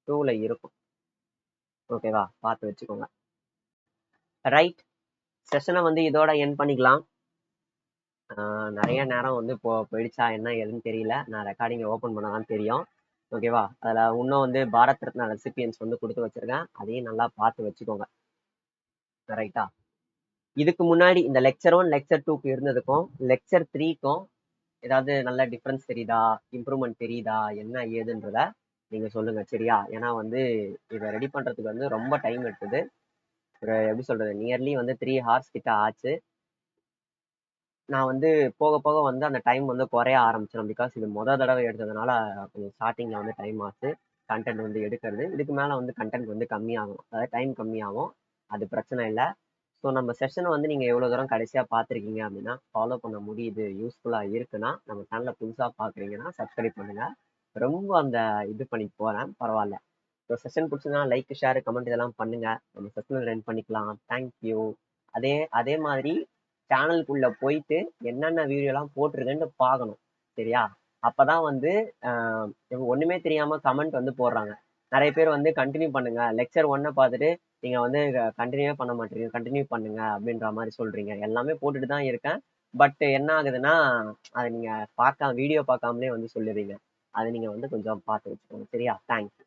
2ல இருக்கும். ஓகேவா, பார்த்து வச்சுக்கோங்க. ரைட், செஷனை வந்து இதோட என் பண்ணிக்கலாம். நிறைய நேரம் வந்து போயிடுச்சா என்ன ஏதுன்னு தெரியல. நான் ரெக்கார்டிங்கை ஓப்பன் பண்ணதான் தெரியும். ஓகேவா, அதில் இன்னும் வந்து பாரத் ரத்னா ரெசிபியன்ஸ் வந்து கொடுத்து வச்சிருக்கேன். அதையும் நல்லா பார்த்து வச்சுக்கோங்க. ரைட்டா, இதுக்கு முன்னாடி இந்த லெக்சர் 1 லெக்சர் 2க்கு இருந்ததுக்கும் லெக்சர் 3க்கும் ஏதாவது நல்ல டிஃப்ரென்ஸ் தெரியுதா, இம்ப்ரூவ்மெண்ட் தெரியுதா, என்ன ஏதுன்றத நீங்க சொல்லுங்க. சரியா, ஏன்னா வந்து இதை ரெடி பண்றதுக்கு வந்து ரொம்ப டைம் எடுத்தது. ஒரு எப்படி சொல்றது, நியர்லி வந்து 3 hours கிட்ட ஆச்சு. நான் வந்து போக போக வந்து அந்த டைம் வந்து குறைய ஆரம்பிச்சிடும். பிகாஸ் இது தடவை எடுத்ததுனால கொஞ்சம் ஸ்டார்டிங்ல வந்து டைம் ஆச்சு கண்டென்ட் வந்து எடுக்கிறது. இதுக்கு மேல வந்து கண்டென்ட் வந்து கம்மியாகும், அதாவது டைம் கம்மியாகும். அது பிரச்சனை இல்லை. ஸோ நம்ம செஷனை வந்து நீங்க எவ்வளவு தூரம் கடைசியா பார்த்துருக்கீங்க அப்படின்னா ஃபாலோ பண்ண முடியுது, யூஸ்ஃபுல்லா இருக்குன்னா, நம்ம சேனலை புதுசா பாக்குறீங்கன்னா சப்ஸ்கிரைப் பண்ணுங்க. ரொம்ப அந்த இது பண்ணி போறேன், பரவாயில்ல. ஸோ செஷன் பிடிச்சதுன்னா லைக், ஷேர், கமெண்ட் இதெல்லாம் பண்ணுங்க. நம்ம செஷன் ரன் பண்ணிக்கலாம். தேங்க்யூ. அதே அதே மாதிரி சேனலுக்குள்ள போயிட்டு என்னென்ன வீடியோலாம் போட்டிருக்கேன்னு பார்க்கணும். சரியா, அப்பதான் வந்து ஒண்ணுமே தெரியாம கமெண்ட் வந்து போடுறாங்க. நிறைய பேர் வந்து கண்டினியூ பண்ணுங்க, லெக்சர் 1 பார்த்துட்டு நீங்க வந்து கண்டினியூவே பண்ண மாட்டீங்க, கண்டினியூ பண்ணுங்க அப்படின்ற மாதிரி சொல்றீங்க. எல்லாமே போட்டுட்டு தான் இருக்கேன். பட் என்ன ஆகுதுன்னா, அதை நீங்க வீடியோ பார்க்காமலே வந்து சொல்லுவீங்க. அதை நீங்க வந்து கொஞ்சம் பார்த்து வச்சுக்கோங்க. சரியா, தேங்க்ஸ்.